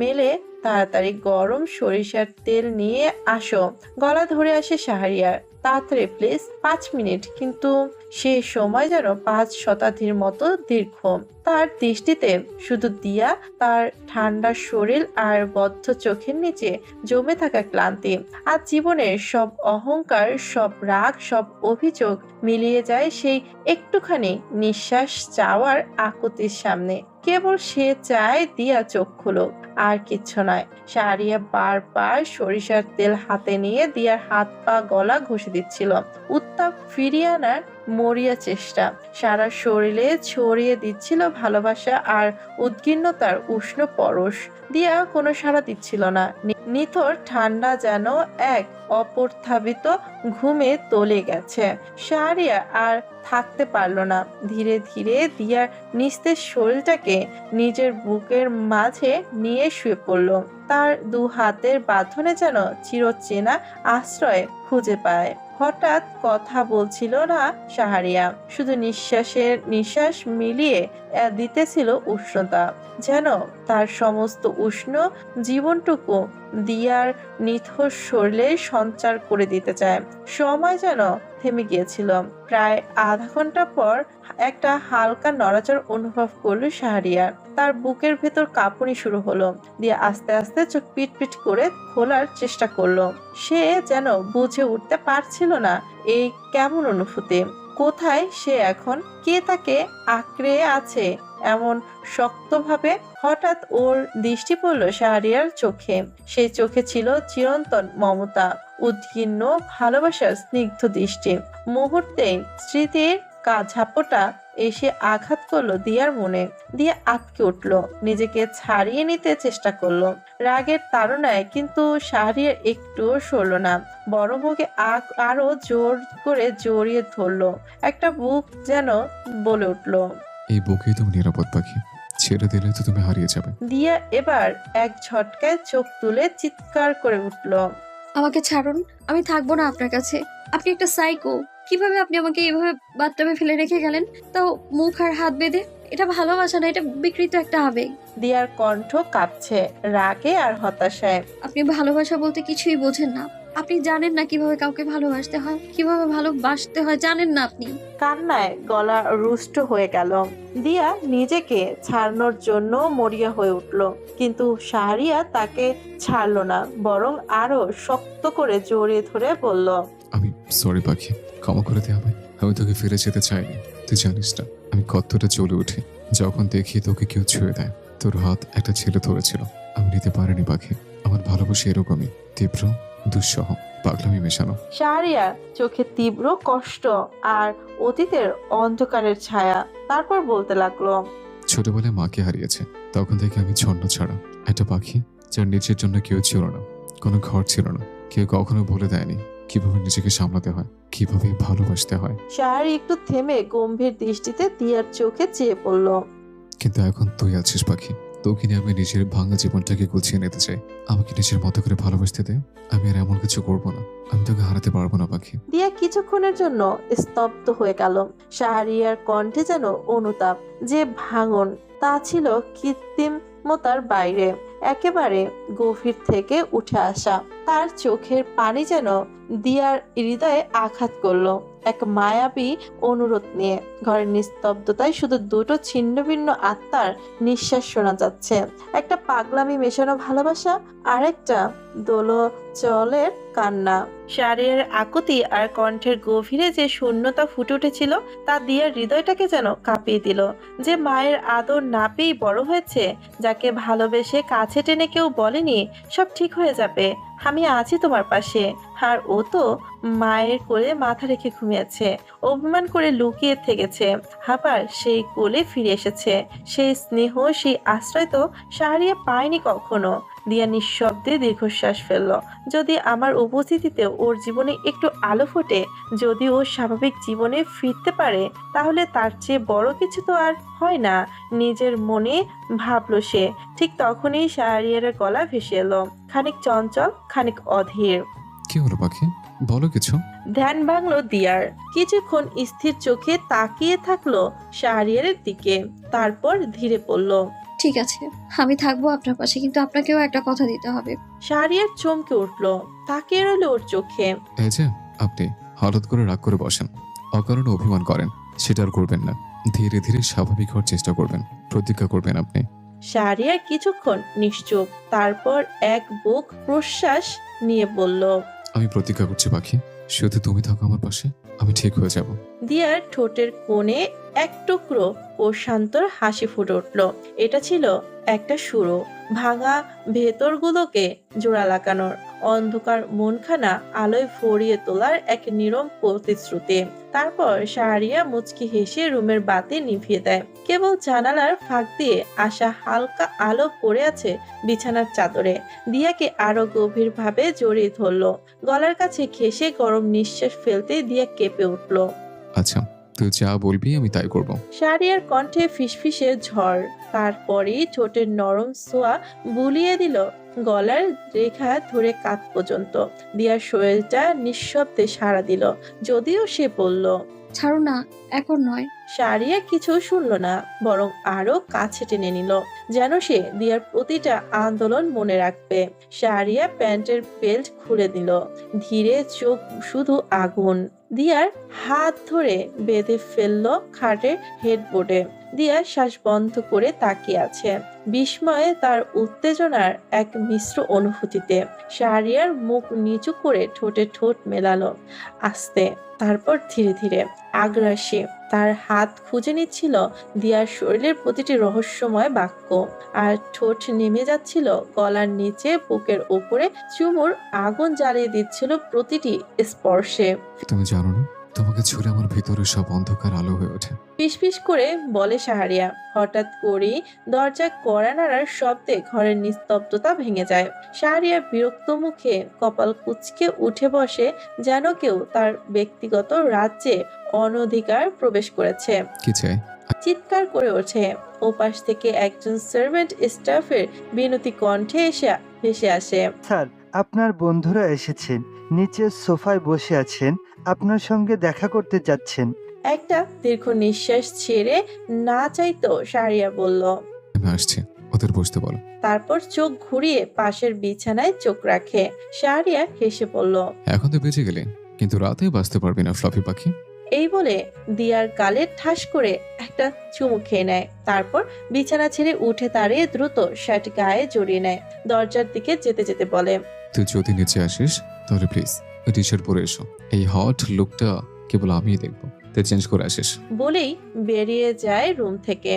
মেলে তাড়াতাড়ি গরম সরিষার তেল নিয়ে আসো। গলা ধরে আসে শাহরিয়ার, তাড়াতাড়ি প্লিজ, 5 মিনিট। কিন্তু সে সময় যেন 5 শতাব্দীর মতো দীর্ঘ। তার দৃষ্টিতে শুধু দিয়া, তার ঠান্ডা শরীর আর বদ্ধ চোখের নিচে জমে থাকা ক্লান্তি। আর জীবনের সব অহংকার, সব রাগ, সব অভিযোগ মিলিয়ে যায় সেই একটুখানি নিঃশ্বাস চাওয়ার আকুতির সামনে। কেবল সে চায় দিয়া চোখ খুলুক, আর কিচ্ছু নয়। শাহরিয়া বারবার সরিষার তেল হাতে নিয়ে দিয়ার হাত পা গলা ঘষে দিচ্ছিল। উত্তাপ ফিরিয়ে আনার মরিয়া চেষ্টা সারা শরীরে ছড়িয়ে দিচ্ছিল ভালোবাসা আর উদ্গিন্নতার উষ্ণ পরশ। দিয়া কোনো সাড়া দিচ্ছিল না। নিথর ঠান্ডা যেন এক অপ্রথাবিত ঘুমে তলে গেছে। শাহরিয়া আর থাকতে পারলো না। ধীরে ধীরে দিয়ার নিস্তেজ শরীরটাকে নিজের বুকের মাঝে নিয়ে শুয়ে পড়ল। তার 2 হাতের বাঁধনে যেন চিরচেনা আশ্রয় খুঁজে পায়। হঠাৎ কথা বলছিল না শাহরিয়া, শুধু নিঃশ্বাস মিলিয়ে দিতেছিল উষ্ণতা, যেন তার সমস্ত উষ্ণ জীবনটুকু দিয়ার নিথর শরীরে সঞ্চার করে দিতে চায়। সময় যেন থেমে গিয়েছিল। প্রায় আধা ঘন্টা পর একটা হালকা নড়াচড় অনুভব করলো শাহরিয়ার। তার বুকের ভেতর কাঁপুনি শুরু হলো। দিয়া আস্তে আস্তে চোখ পিট পিট করে খোলার চেষ্টা করলো। সে যেন বুঝে উঠতে পারছিল না এই কেমন অনুভূতি, কোথায় সে এখন, কে তাকে আঁকড়ে আছে এমন শক্তভাবে। হঠাৎ ওর দৃষ্টি পড়ল শাহরিয়ার চোখে। সেই চোখে ছিল চিরন্তন মমতা, উদ্গীর্ণ ভালোবাসার স্নিগ্ধ দৃষ্টি। মুহূর্তেই স্মৃতির ঝাপটা এসে আঘাত করলো দিয়ার মনে। দিয়া আটকে উঠলো, নিজেকে ছাড়িয়ে নিতে চেষ্টা করলো রাগের তাড়নায়, কিন্তু শাহরিয়ার একটুও সরল না, বড় মুখে আরো জোর করে জড়িয়ে ধরলো। একটা বুক যেন বলে উঠলো, এই বুকেই তুমি নিরাপদ পাখি, ছেড়ে দিলে তো তুমি হারিয়ে যাবে। দিয়া এবার এক ঝটকায় চোখ তুলে চিৎকার করে উঠলো, আমাকে ছাড়ুন, আমি থাকবো না আপনার কাছে। আপনি একটা সাইকো। কিভাবে আপনি আমাকে এইভাবে বাথটাবে ফেলে রেখে গেলেন, তাও মুখ আর হাত বেঁধে? এটা ভালোবাসা না, এটা বিকৃত একটা আবেগ। দিয়ার কণ্ঠ কাঁপছে রাগে আর হতাশায়। আপনি ভালোবাসা বলতে কিছুই বোঝেন না। আপনি জানেন না কিভাবে কাউকে ভালোবাসতে হয়, কিভাবে ভালোবাসতে হয় জানেন না আপনি। কান্নায় গলা রুষ্ট হয়ে গেল। দিয়া নিজেকে ছাড়ানোর জন্য মরিয়া হয়ে উঠল, কিন্তু শাহরিয়া তাকে ছাড়লো না, বরং আরো শক্ত করে জড়িয়ে ধরে বলল, আমি সরি পাখি, ক্ষমা করে দে আমায়। আমি তোকে ফিরে যেতে চাইনি। তুই জানিস না আমি কতটা চলে উঠি যখন দেখি তোকে কেউ ছুঁয়ে দেয়। তোর হাত একটা ছেলে ধরেছিল, আমি নিতে পারিনি পাখি। আমার ভালোবাসা এরকমই, তীব্র, দুঃসহ, পাগলামি মেশানো। শাহরিয়া চোখে তীব্র কষ্ট আর অতীতের অন্ধকারের ছায়া। তারপর বলতে লাগলো, ছোটবেলায় মাকে হারিয়েছে, তখন থেকে আমি ছন্ন ছাড়া একটা পাখি, যার নিজের জন্য কেউ ছিল না, কোনো ঘর ছিল না। কেউ কখনো বলে দেয়নি কিভাবে নিজেকে সামলাতে হয়, কিভাবে ভালোবাসতে হয়। শাহরি একটু থেমে গম্ভীর দৃষ্টিতে দিয়ার চোখে চেয়ে পড়ল। কিন্তু এখন তুই আছিস পাখি, তোকে নিয়ে আমি নিজের ভাঙা জীবনটাকে গুছিয়ে নিতে চাই। আমাকে নিজের মতো করে ভালোবাসতে দে। আমি আর এমন কিছু করবো না, আমি তোকে হারাতে পারবো না পাখি। দিয়া কিছুক্ষণের জন্য স্তব্ধ হয়ে গেল। শাহরিয়ার কণ্ঠে যেন অনুতাপ, যে ভাঙন তা ছিল কৃত্রিমতার বাইরে, একেবারে গভীর থেকে উঠে আসা। তার চোখের পানি যেন দিয়ার হৃদয়ে আঘাত করলো এক মায়াবী অনুরোধ নিয়ে। ঘরের নিস্তব্ধতায় শুধু দুটো ছিন্ন ভিন্ন আত্মার নিঃশ্বাস শোনা যাচ্ছে, একটা পাগলামি মেশানো ভালোবাসা আর একটা দোলচলের কান্না। শারীরের আকুতি আর কণ্ঠের গভীরে যে শূন্যতা ফুটে উঠেছিল তা দিয়ার হৃদয়টাকে যেন কাঁপিয়ে দিল। যে মায়ের আদর না পেয়েই বড় হয়েছে, যাকে ভালোবেসে কাছে টেনে কেউ বলেনি সব ঠিক হয়ে যাবে, আমি আছি তোমার পাশে, আর ও তো মায়ের কোলে মাথা রেখে ঘুমিয়েছে, অভিমান করে লুকিয়ে থেকেছে, আবার সেই কোলে ফিরে এসেছে। সেই স্নেহ, সেই আশ্রয় তো শাহরিয়া পায়নি কখনো। দিয়া নিঃশব্দে দীর্ঘশ্বাস ফেলল। যদি আমার উপস্থিতিতে ওর জীবনে একটু আলো ফোটে, যদি ও স্বাভাবিক জীবনে ফিরতে পারে, তাহলে তার চেয়ে বড় কিছু তো আর হয় না। নিজের মনে ভাবলো সে। ঠিক তখনই শাহরিয়ার গলা ভেসে এলো, খানিক চঞ্চল, খানিক অধীর। কি হলো পাখি, বলো কিছু। ধ্যান ভাঙলো দিয়ার। কিছুক্ষণ স্থির চোখে তাকিয়ে থাকলো শাহরিয়ারের দিকে, তারপর ধীরে পড়ল, ঠিক আছে, আমি থাকবো আপনার পাশে, কিন্তু আপনাকেও একটা কথা দিতে হবে। শাহরিয়ার চমকে উঠলো, তাকিয়ে রইল ওর চোখে। এই যে আপনি হঠাৎ করে রাগ করে বসেন, অকারণে অভিমান করেন, সেটা আর করবেন না। ধীরে ধীরে স্বাভাবিক হওয়ার চেষ্টা করবেন, প্রতিজ্ঞা করবেন আপনি। শাহরিয়ার কিছুক্ষণ নিশ্চুপ, তারপর এক বুক প্রশ্বাস নিয়ে বলল, আমি প্রতিজ্ঞা করছি পাখি, শুধু তুমি থাকো আমার পাশে, আমি ঠিক হয়ে যাব। দিয়ার ঠোঁটের কোণে এক টুকরো প্রশান্তর হাসি ফুটে উঠল। এটা ছিল একটা শুরু, ভাঙা ভেতরগুলোকে জোড়া লাগানোর, অন্ধকার মনখানা আলোয় ভরিয়ে তোলার এক নীরব প্রতিশ্রুতি। তারপর শাহরিয়া মুচকি হেসে রুমের বাতি নিভিয়ে দেয়। কেবল জানালার ফাঁক দিয়ে আসা হালকা আলো পড়ে আছে বিছানার চাদরে। দিয়াকে আরো গভীরভাবে জড়িয়ে ধরলো। গলার কাছে ঘেঁষে গরম নিঃশ্বাস ফেলতে দিয়া কেঁপে উঠল। আচ্ছা, তুই যা বলবি আমি তাই করব। শাহরিয়ার কণ্ঠে ফিসফিসের ঝড়, তারপরেই ঠোঁটের নরম ছোঁয়া বুলিয়ে দিল গলার রেখা ধরে কাঁধ পর্যন্ত। দিয়ার শরীরটা নিঃশব্দে সাড়া দিল, যদিও সে বলল, ছাড়ো না, এখন নয়, শাহরিয়া কিছু শুনল না, বরং আরো কাছে টেনে নিল, যেন সে দিয়ার প্রতিটা আন্দোলন মনে রাখবে। শাহরিয়া প্যান্টের বেল্ট খুলে দিল, ধীরে, চোখ শুধু আগুন। দিয়ার হাত ধরে বেঁধে ফেললো খাটের হেডবোর্ডে। দিয়া শ্বাস বন্ধ করে তাকিয়ে আছে, বিস্ময়ে, তার উত্তেজনার এক মিশ্র অনুভূতিতে। শাহরিয়ার মুখ নিচু করে ঠোঁটে ঠোঁট মেলালো আস্তে, তারপর ধীরে ধীরে আগ্রাসী। তার হাত খুঁজে নিচ্ছিল দিয়ার শরীরের প্রতিটি রহস্যময় বাক্য, আর ঠোঁট নেমে যাচ্ছিল গলার নিচে, বুকের ওপরে চুমুর আগুন জ্বালিয়ে দিচ্ছিল প্রতিটি স্পর্শে। তুমি জানো না, তোমাকে ছুঁড়ে আমার ভিতরে সব অন্ধকার আলো হয়ে ওঠে। ফিসফিস করে বলে শাহরিয়া। হঠাৎ করেই দরজা কড়া নাড়ার শব্দে ঘরের নিস্তব্ধতা ভেঙে যায়। শাহরিয়া বিরক্ত মুখে কপাল কুঁচকে উঠে বসে, যেন কেউ তার ব্যক্তিগত রাজ্যে অনধিকার প্রবেশ করেছে। কি চাই? চিৎকার করে ওঠে। ওপাশ থেকে একজন সার্ভেন্ট স্টাফের বিনতি কণ্ঠে ভেসে আসে। স্যার, আপনার বন্ধুরা এসেছেন, নিচের সোফায় বসে আছেন, আপনার সঙ্গে দেখা করতে যাচ্ছেন। একটা দীর্ঘ নিঃশ্বাস ছেড়ে না চাইতো শাহরিয়া বলল, আমি আসছি, ওদের বসতে বলো। তারপর চোখ ঘুরিয়ে পাশের বিছানায় চোখ রাখে। শাহরিয়া হেসে বলল, এখন তো বেঁচে গেলে, কিন্তু রাতে বাঁচতে পারবি না ফ্লাফি পাখি। এই বলে দিয়ার গালে ঠাস করে একটা চুমু খেয়ে নেয়। তারপর বিছানা ছেড়ে উঠে দাঁড়িয়ে দ্রুত শার্ট গায়ে জড়িয়ে নেয়। দরজার দিকে যেতে যেতে বলে, তুই যদি নিচে আসিস তাহলে প্লিজ ওই টি শার্ট পরে এসো। এই হট লুকটা কেবল আমিই দেখবো, তুই চেঞ্জ করে আসিস। বলেই বেরিয়ে যায় রুম থেকে।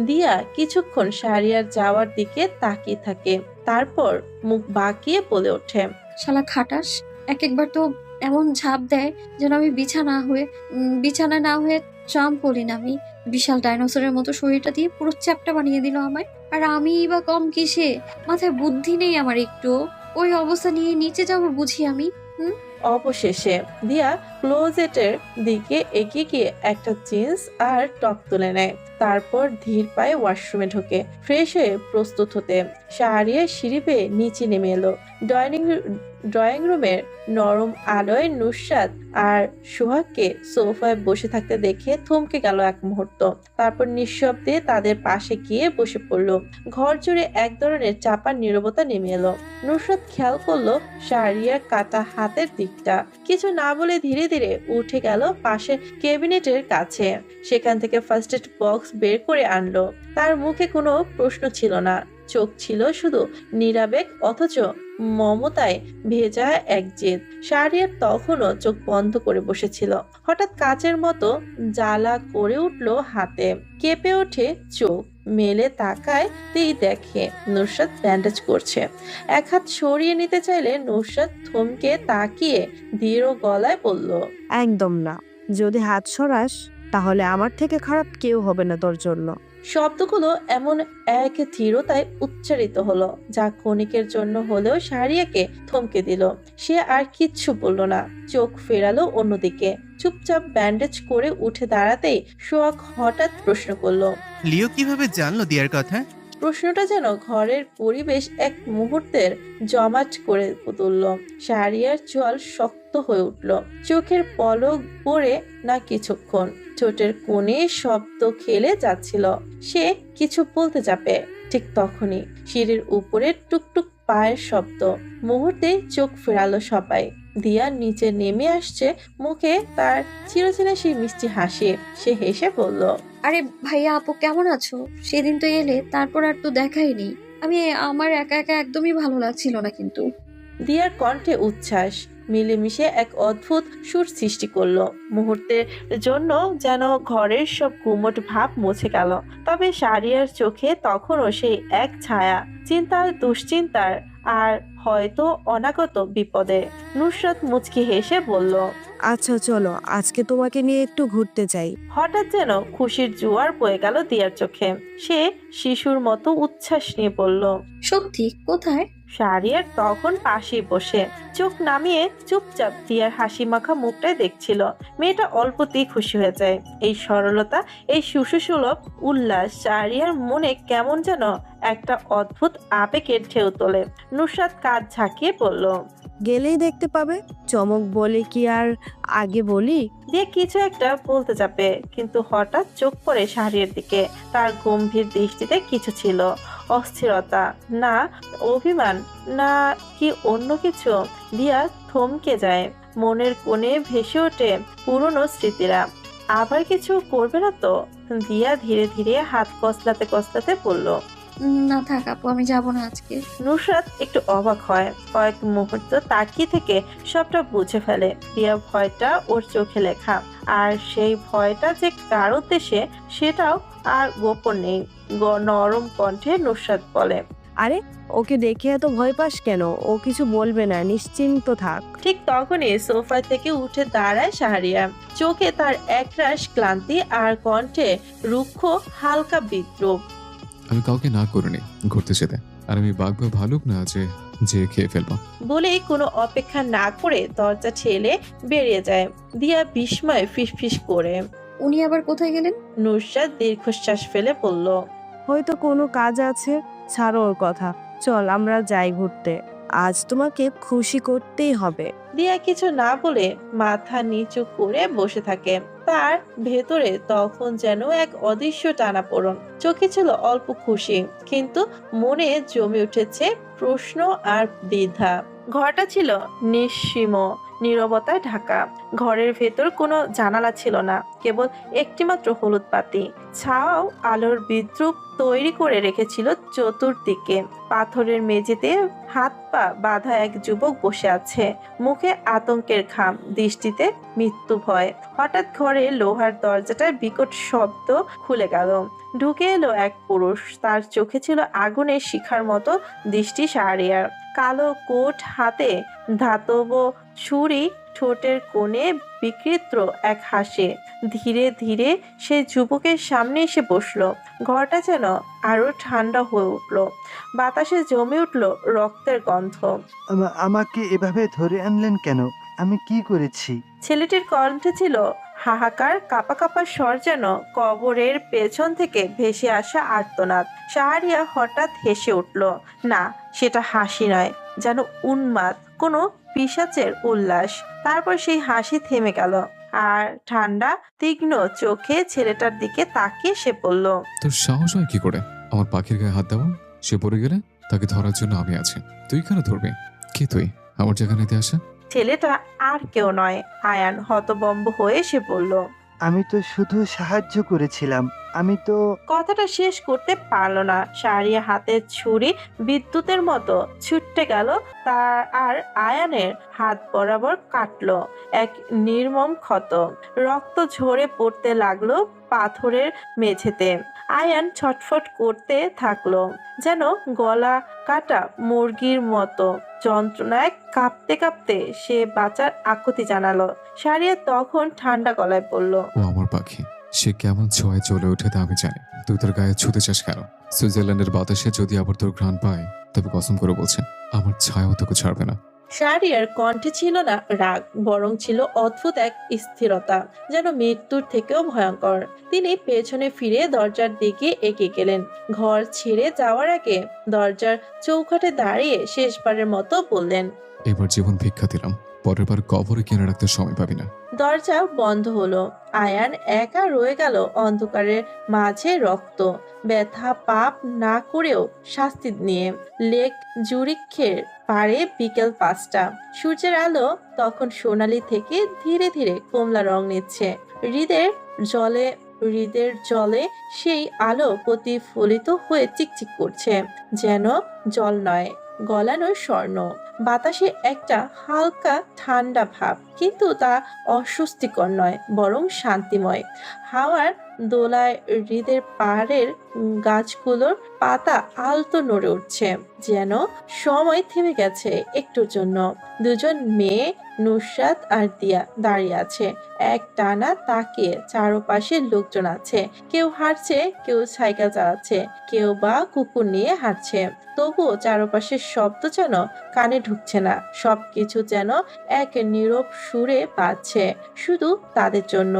দিয়া কিছুক্ষণ শাহরিয়ার যাওয়ার দিকে তাকিয়ে থাকে, তারপর মুখ বাঁকিয়ে বলে ওঠে, শালা খাটাস, একবার তো এমন ঝাঁপ দেয় যেন আমি বিছানা না হয়ে ট্রাম্পোলিন। আমি বিশাল ডাইনোসরের মতো শরীরটা দিয়ে পুরো চ্যাপ্টা বানিয়ে দিল আমায়। আর আমি বা কম কিসে? মাথায় বুদ্ধি নেই আমার একটু। ওই অবস্থা নিয়ে নিচে যাবো বুঝি আমি? অবশেষে দিয়া ক্লোজেটের দিকে এগিয়ে গিয়ে একটা জিন্স আর টপ তুলে নেয়। তারপর ধীর পায়ে ওয়াশরুমে ঢোকে ফ্রেশ হয়ে প্রস্তুত হতে। শাহরিয়া সিঁড়ি বেয়ে নিচে নেমে এলো। ড্রয়িং রুমের নরম আলোয় নুসরাত আর সোহাগকে সোফায় বসে থাকতে দেখে থমকে গেল এক মুহূর্ত। তারপর নিঃশব্দে তাদের পাশে গিয়ে বসে পড়লো। ঘর জুড়ে এক ধরনের চাপা নীরবতা নেমে এলো। নুসরাত খেয়াল করলো শাহরিয়ার কাটা হাতের দিকটা। কিছু না বলে ধীরে ধীরে উঠে গেল পাশের ক্যাবিনেটের কাছে। সেখান থেকে ফার্স্ট এড বক্স বের করে আনলো। তার মুখে কোনো প্রশ্ন ছিল না, চোখ ছিল শুধু নিরাবেগ অথচ মমতায় ভেজা এক জেদ। শাহরিয়ার তখনও চোখ বন্ধ করে বসেছিল। হঠাৎ কাচের মতো জ্বালা করে উঠলো হাতে, কেঁপে ওঠে চোখ। মেলে তাকায় দেখে নুসরাত ব্যান্ডেজ করছে। এক হাত সরিয়ে নিতে চাইলে নুসরাত থমকে তাকিয়ে দৃঢ় গলায় বলল, একদম না, যদি হাত সরাস তাহলে আমার থেকে খারাপ কেউ হবে না তোর জন্য। শব্দগুলো এমন এক ধীরতায় উচ্চারিত হলো যা ক্ষণিকের জন্য হলেও শাহরিয়াকে থমকে দিল। সে আর কিচ্ছু বলল না, চোখ ফেরালো অন্যদিকে। চুপচাপ ব্যান্ডেজ করে উঠে দাঁড়াতেই সোহাগ হঠাৎ প্রশ্ন করলো, লিও কিভাবে জানলো দিয়ার কথা? প্রশ্নটা যেন ঘরের পরিবেশ এক মুহূর্তের জমাট করে তুলল। শাহরিয়ার চোয়াল শক্ত হয়ে উঠল, চোখের পলক পড়ে না কিছুক্ষণ। ঠোঁটের কোণে শব্দ খেলে যাচ্ছিল। সে কিছু বলতে যাবে, ঠিক তখনই সিঁড়ির উপরে টুকটুক পায়ের শব্দ। মুহূর্তে চোখ ফেরালো সবাই। দিয়া নিচে নেমে আসছে, মুখে তার চিরচেনা সেই মিষ্টি হাসি। সে হেসে বলল, আরে ভাইয়া আপু কেমন আছো? সেদিন তো এলে, তারপর আর তো দেখাই নেই। আমার একা একা একদমই ভালো লাগছিল না কিন্তু। দিয়ার কণ্ঠে উচ্ছ্বাস মিলেমিশে এক অদ্ভুত সুর সৃষ্টি করলো। মুহূর্তের জন্য যেন ঘরের সব গুমট ভাব মুছে গেল। তবে শাহরিয়ার চোখে তখনও সেই এক ছায়া, চিন্তার, দুশ্চিন্তার, আর হয়তো অনাগত বিপদে। নুসরাত মুচকি হেসে বলল, আচ্ছা চলো, আজকে তোমাকে নিয়ে একটু ঘুরতে চাই। হঠাৎ যেন খুশির জোয়ার বয়ে গেল দিয়ার চোখে। সে শিশুর মতো উচ্ছ্বাস নিয়ে বলল, সত্যি? কোথায়? শাহরিয়ার তখন পাশেই বসে চোখ নামিয়ে চুপচাপ দিয়ার হাসি মাখা মুখটাই দেখছিল। মেয়েটা অল্পতেই খুশি হয়ে যায়। এই সরলতা, এই শিশুসুলভ উল্লাস শাহরিয়ার মনে কেমন যেন একটা অদ্ভুত আবেগের ঢেউ তোলে। নুসরাত কাঁধ ঝাঁকিয়ে বলল, গেলেই দেখতে পাবে। চমক বলে কি আর আগে বলি? দিয়ে কিছু একটা বলতে যাবে, কিন্তু হঠাৎ চোখ পড়ে শাহরিয়ার দিকে। তার গম্ভীর দৃষ্টিতে কিছু ছিল, অস্থিরতা, না অভিমান, না কি অন্য কিছু। দিয়া থমকে যায়, মনের কোণে ভেসে ওঠে পুরনো স্মৃতিরা। আবার কিছু করবে না তো? দিয়া ধীরে ধীরে হাত কসলাতে কসলাতে বলল। না থাক আপু, আমি যাব না আজকে। নুসরাত একটু অবাক হয়, কয়েক মুহূর্ত তাকিয়ে থেকে সবটা বুঝে ফেলে। দিয়া ভয়টা ওর চোখে লেখা, আর সেই ভয়টা যে কার উদ্দেশ্যে সেটাও আর গোপন নেই। নরম কণ্ঠে নুসরাত বলে, আরে ওকে দেখে এত ভয় পাস কেন? ও কিছু বলবে না, নিশ্চিন্ত থাক। ঠিক তখনই সোফা থেকে উঠে দাঁড়ায় শাহরিয়া। চোখে তার একরাশ ক্লান্তি আর কণ্ঠে রুক্ষ হালকা বিদ্রুপ। আমি কাউকে না করিনি ঘুরতে যেতে, আর আমি বাঘ বা ভালুক না যে খেয়ে ফেলবো। বলেই কোনো অপেক্ষা না করে দরজা ঠেলে বেরিয়ে যায়। দিয়া বিস্ময়ে ফিসফিস করে। উনি আবার কোথায় গেলেন? নুসরাত দীর্ঘশ্বাস ফেলে বলল, হয়তো কোনো কাজ আছে, ছাড়ো ওর কথা। চল আমরা যাই ঘুরতে, আজ তোমাকে খুশি করতেই হবে। দিয়া কিছু না বলে মাথা নিচু করে বসে থাকে। তার ভেতরে তখন যেন এক অদৃশ্য টানাপোড়েন। চোখে ছিল অল্প খুশি, কিন্তু মনে জমে উঠেছে প্রশ্ন আর দ্বিধা। ঘরটা ছিল নিঃসীম নীরবতায় ঢাকা। ঘরের ভেতর কোনো জানালা ছিল না, কেবল একটিমাত্র হলুদ বাতি। ছায়াও আলোর বিদ্রুপ তৈরি করে রেখেছিল চতুর্দিকে। পাথরের মেঝেতে হাত পা বাঁধা এক যুবক বসে আছে, মুখে আতঙ্কের খাম, দৃষ্টিতে মৃত্যু ভয়। হঠাৎ ঘরে লোহার দরজাটার বিকট শব্দ খুলে গেল। ঢুকে এলো এক পুরুষ। তার চোখে ছিল আগুনের শিখার মতো দৃষ্টি শাহরিয়ার। কালো কোট হাতে, ধাতব ছুরি ঠোঁটের কোণে, বিকৃত এক হাসি। ধীরে ধীরে সেই যুবকের সামনে এসে বসলো। ঘরটা যেন আরো ঠান্ডা হয়ে উঠল, বাতাসে জমে উঠল রক্তের গন্ধ। আমাকে এভাবে ধরে আনলেন কেন? আমি কি করেছি? ছেলেটির কণ্ঠে ছিল হাহাকার, কাপা কাপা স্বর, যেন কবরের পেছন থেকে ভেসে আসা আর্তনাদ। শাহরিয়া হঠাৎ হেসে উঠল। না, সেটা হাসি নয়, যেন উন্মাদ কোনো পিশাচের উল্লাস। তারপর সেই হাসি থেমে গেল, আর ঠান্ডা তীক্ষ্ণ চোখে ছেলেটার দিকে তাকিয়ে সে বলল, তোর সাহস হয় কি করে আমার পাখির গায়ে হাত দেওয়া? সে পড়ে গেলে তাকে ধরার জন্য আমি আছি, তুই কেন ধরবি? কি তুই আমার জায়গা নিতে আসা? ছেলেটা আর কেউ নয়, আয়ান। হতবম্ব হয়ে সে বলল, আমি তো শুধু সাহায্য করেছিলাম। আমি তো কথাটা শেষ করতে পারল না। শাহরিয়া হাতের ছুরি বিদ্যুতের মতো ছুটতে গেল তার, আর আয়ানের হাত বরাবর কাটলো এক নির্মম ক্ষত। রক্ত ঝরে পড়তে লাগলো পাথরের মেঝেতে। আয়ান ছটফট করতে থাকলো, যেন গলা কাটা মুরগির মতো। যন্ত্রণায় কাঁপতে কাঁপতে সে বাঁচার আকুতি জানালো। শাহরিয়া তখন ঠান্ডা গলায় বলল, ও আমার পাখি, সে কেমন ছোঁয়ায় চলে ওঠে তা আমি জানি। তুই তোর গায়ে ছুতে চাস কেন? সুইজারল্যান্ডের বাতাসে যদি আবার তোর ঘ্রাণ পায়, তবে কসম করে বলছে আমার ছায়াও তোকে ছাড়বে না। শাহরিয়ার কণ্ঠে ছিল না রাগ, বরং ছিল অদ্ভুত এক স্থিরতা, যেন মৃত্যুর থেকেও ভয়ঙ্কর। তিনি পেছনে ফিরে দরজার দিকে এগিয়ে গেলেন। ঘর ছেড়ে যাওয়ার আগে দরজার চৌকাঠে দাঁড়িয়ে শেষবারের মতো বললেন, এবার জীবন ভিক্ষা দিলাম, পরের বার কবরে কিনে রাখতে সময় পাবি না। দরজা বন্ধ হলো। আয়ান একা রয়ে গেল অন্ধকারের মাঝে, রক্ত ব্যথা পাপ না করেও শাস্তি নিয়ে। লেক জুরিখের পাড়ে বিকেল 5টা। সূর্যের আলো তখন সোনালি থেকে ধীরে ধীরে কমলা রং নিচ্ছে। হ্রদের জলে সেই আলো প্রতিফলিত হয়ে চিকচিক করছে, যেন জল নয়, গলানো স্বর্ণ। বাতাসে একটা হালকা ঠান্ডা ভাব, কিন্তু তা অস্বস্তিকর নয়, বরং শান্তিময়। হাওয়ার দোলায় হ্রদের পাহাড়ের গাছগুলোর পাতা আলতো নড়ে উঠছে, যেন সময় থেমে গেছে একটুর জন্য। দুজন মেয়ে, নুসরাত আর দিয়া, দাঁড়িয়ে আছে এক টানা তাকিয়ে। চারপাশে লোকজন আছে, কেউ হাঁটছে, কেউ সাইকেল চালাচ্ছে, কেউ বা কুকুর নিয়ে হাঁটছে। তবুও চারপাশের শব্দ যেন কানে ঢুকছে না। সবকিছু যেন এক নীরব সুরে বাজছে, শুধু তাদের জন্য।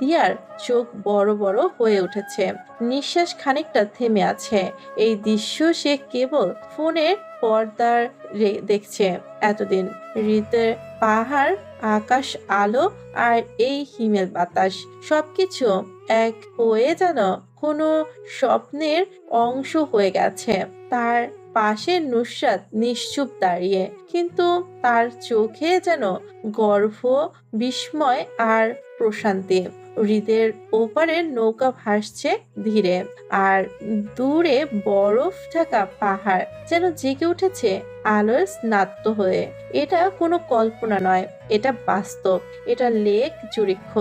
দিয়ার চোখ বড় বড় হয়ে উঠেছে, নিঃশ্বাস খানিকটা থেমে আছে। এই দৃশ্য সে কেবল ফোনের পর্দার দেখছে। এতদিন। হৃদের পাহাড়, আকাশ, আলো আর এই হিমেল বাতাস সবকিছু এক হয়ে যেন কোনো স্বপ্নের অংশ হয়ে গেছে। তার পাশে নুসরাত নিশ্চুপ দাঁড়িয়ে, কিন্তু তার চোখে যেন গর্ব, বিস্ময় আর প্রশান্তি। হৃদের ওপারে নৌকা ভাসছে ধীরে, আর দূরে বরফ ঢাকা পাহাড় যেন জেগে উঠেছে আলোয় স্নাত হয়ে। এটা কোনো কল্পনা নয়, এটা বাস্তব। এটা লেক জুরিক্ষ,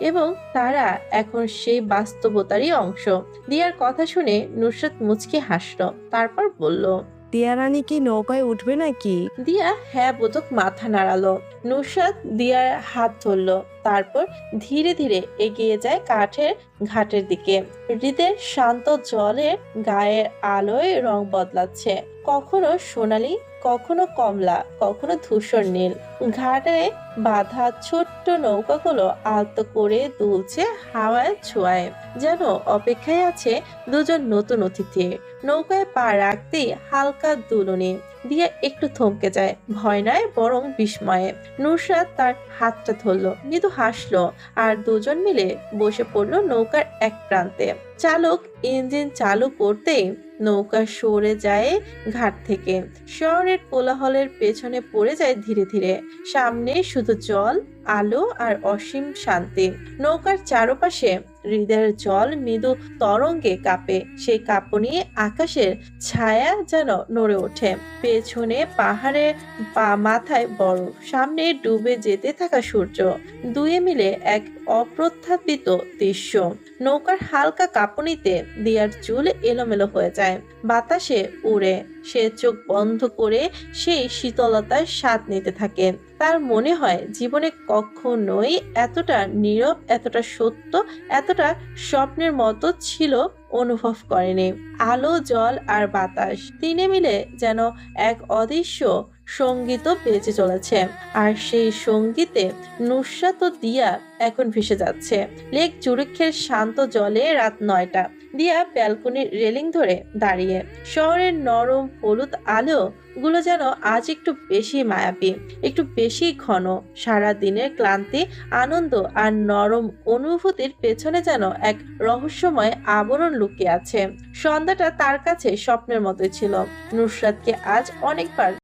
এবং তারা এখন সেই বাস্তবতারই অংশ। দিয়ার কথা শুনে নুসরাত মুচকি হাসলো, তারপর বলল, টিয়া রানী কি নৌকায় উঠবে নাকি? দিয়া হ্যাঁ বোধক মাথা নাড়ালো। নুসরাত দিয়ার হাত ধরলো, তারপর ধীরে ধীরে এগিয়ে যায় কাঠের ঘাটের দিকে। হৃদের শান্ত জলে গায়ের আলোয় রং বদলাচ্ছে, কখনো সোনালি, কখনো কমলা, কখনো ধূসর নীল। ঘাটে বাঁধা ছোট্ট নৌকাগুলো আলতো করে দুলছে হাওয়ায় ছোঁয়ায়, যেন অপেক্ষায় আছে দুজন নতুন অতিথি। নৌকায় পা রাখতেই হালকা দুলুনি। দিয়া একটু থমকে যায়, ভয় নয় বরং বিস্ময়ে। নুসরাত তার হাতটা ধরলো, মৃদু হাসলো, আর দুজন মিলে বসে পড়লো নৌকার এক প্রান্তে। চালক ইঞ্জিন চালু করতেই নৌকা সরে যায় ঘাট থেকে, শহরের কোলাহলের পেছনে পড়ে যায় ধীরে ধীরে। সামনে শুধু জল, আলো আর অসীম শান্তি। নৌকার চারপাশে হৃদয়ের জল মৃদু তরঙ্গে কাঁপে, সেই কাঁপুনি আকাশের ছায়া যেন নড়ে ওঠে। পেছনে পাহাড়ে মাথায় বরফ, সামনে ডুবে যেতে থাকা সূর্য, দুয়ে মিলে এক অপ্রত্যাশিত দৃশ্য। নৌকার হালকা কাঁপুনিতে দিয়ার চুল এলোমেলো হয়ে যায়, বাতাসে উড়ে। সে চোখ বন্ধ করে সেই শীতলতার স্বাদ নিতে থাকে। তার মনে হয় জীবনে কখনোই এতটা নীরব, এতটা সত্য, এতটা স্বপ্নের মতো ছিল অনুভব করেনি। আলো, জল আর বাতাস তিনে মিলে যেন এক অদৃশ্য সঙ্গীত বেজে চলেছে, আর সেই সঙ্গীতে নুসরাত ও দিয়া এখন ভেসে যাচ্ছে লেক জুরিখের শান্ত জলে। রাত 9টা। দিয়া ব্যালকনির রেলিং ধরে দাঁড়িয়ে। শহরের নরম হলুদ আলো গুলো যেন আজ একটু বেশি মায়াবী, একটু বেশি ঘন। সারা দিনের ক্লান্তি, আনন্দ আর নরম অনুভূতির পেছনে যেন এক রহস্যময় আবরণ লুকিয়ে আছে। সন্ধ্যাটা তার কাছে স্বপ্নের মতোই ছিল। নুসরাতকে আজ অনেকবার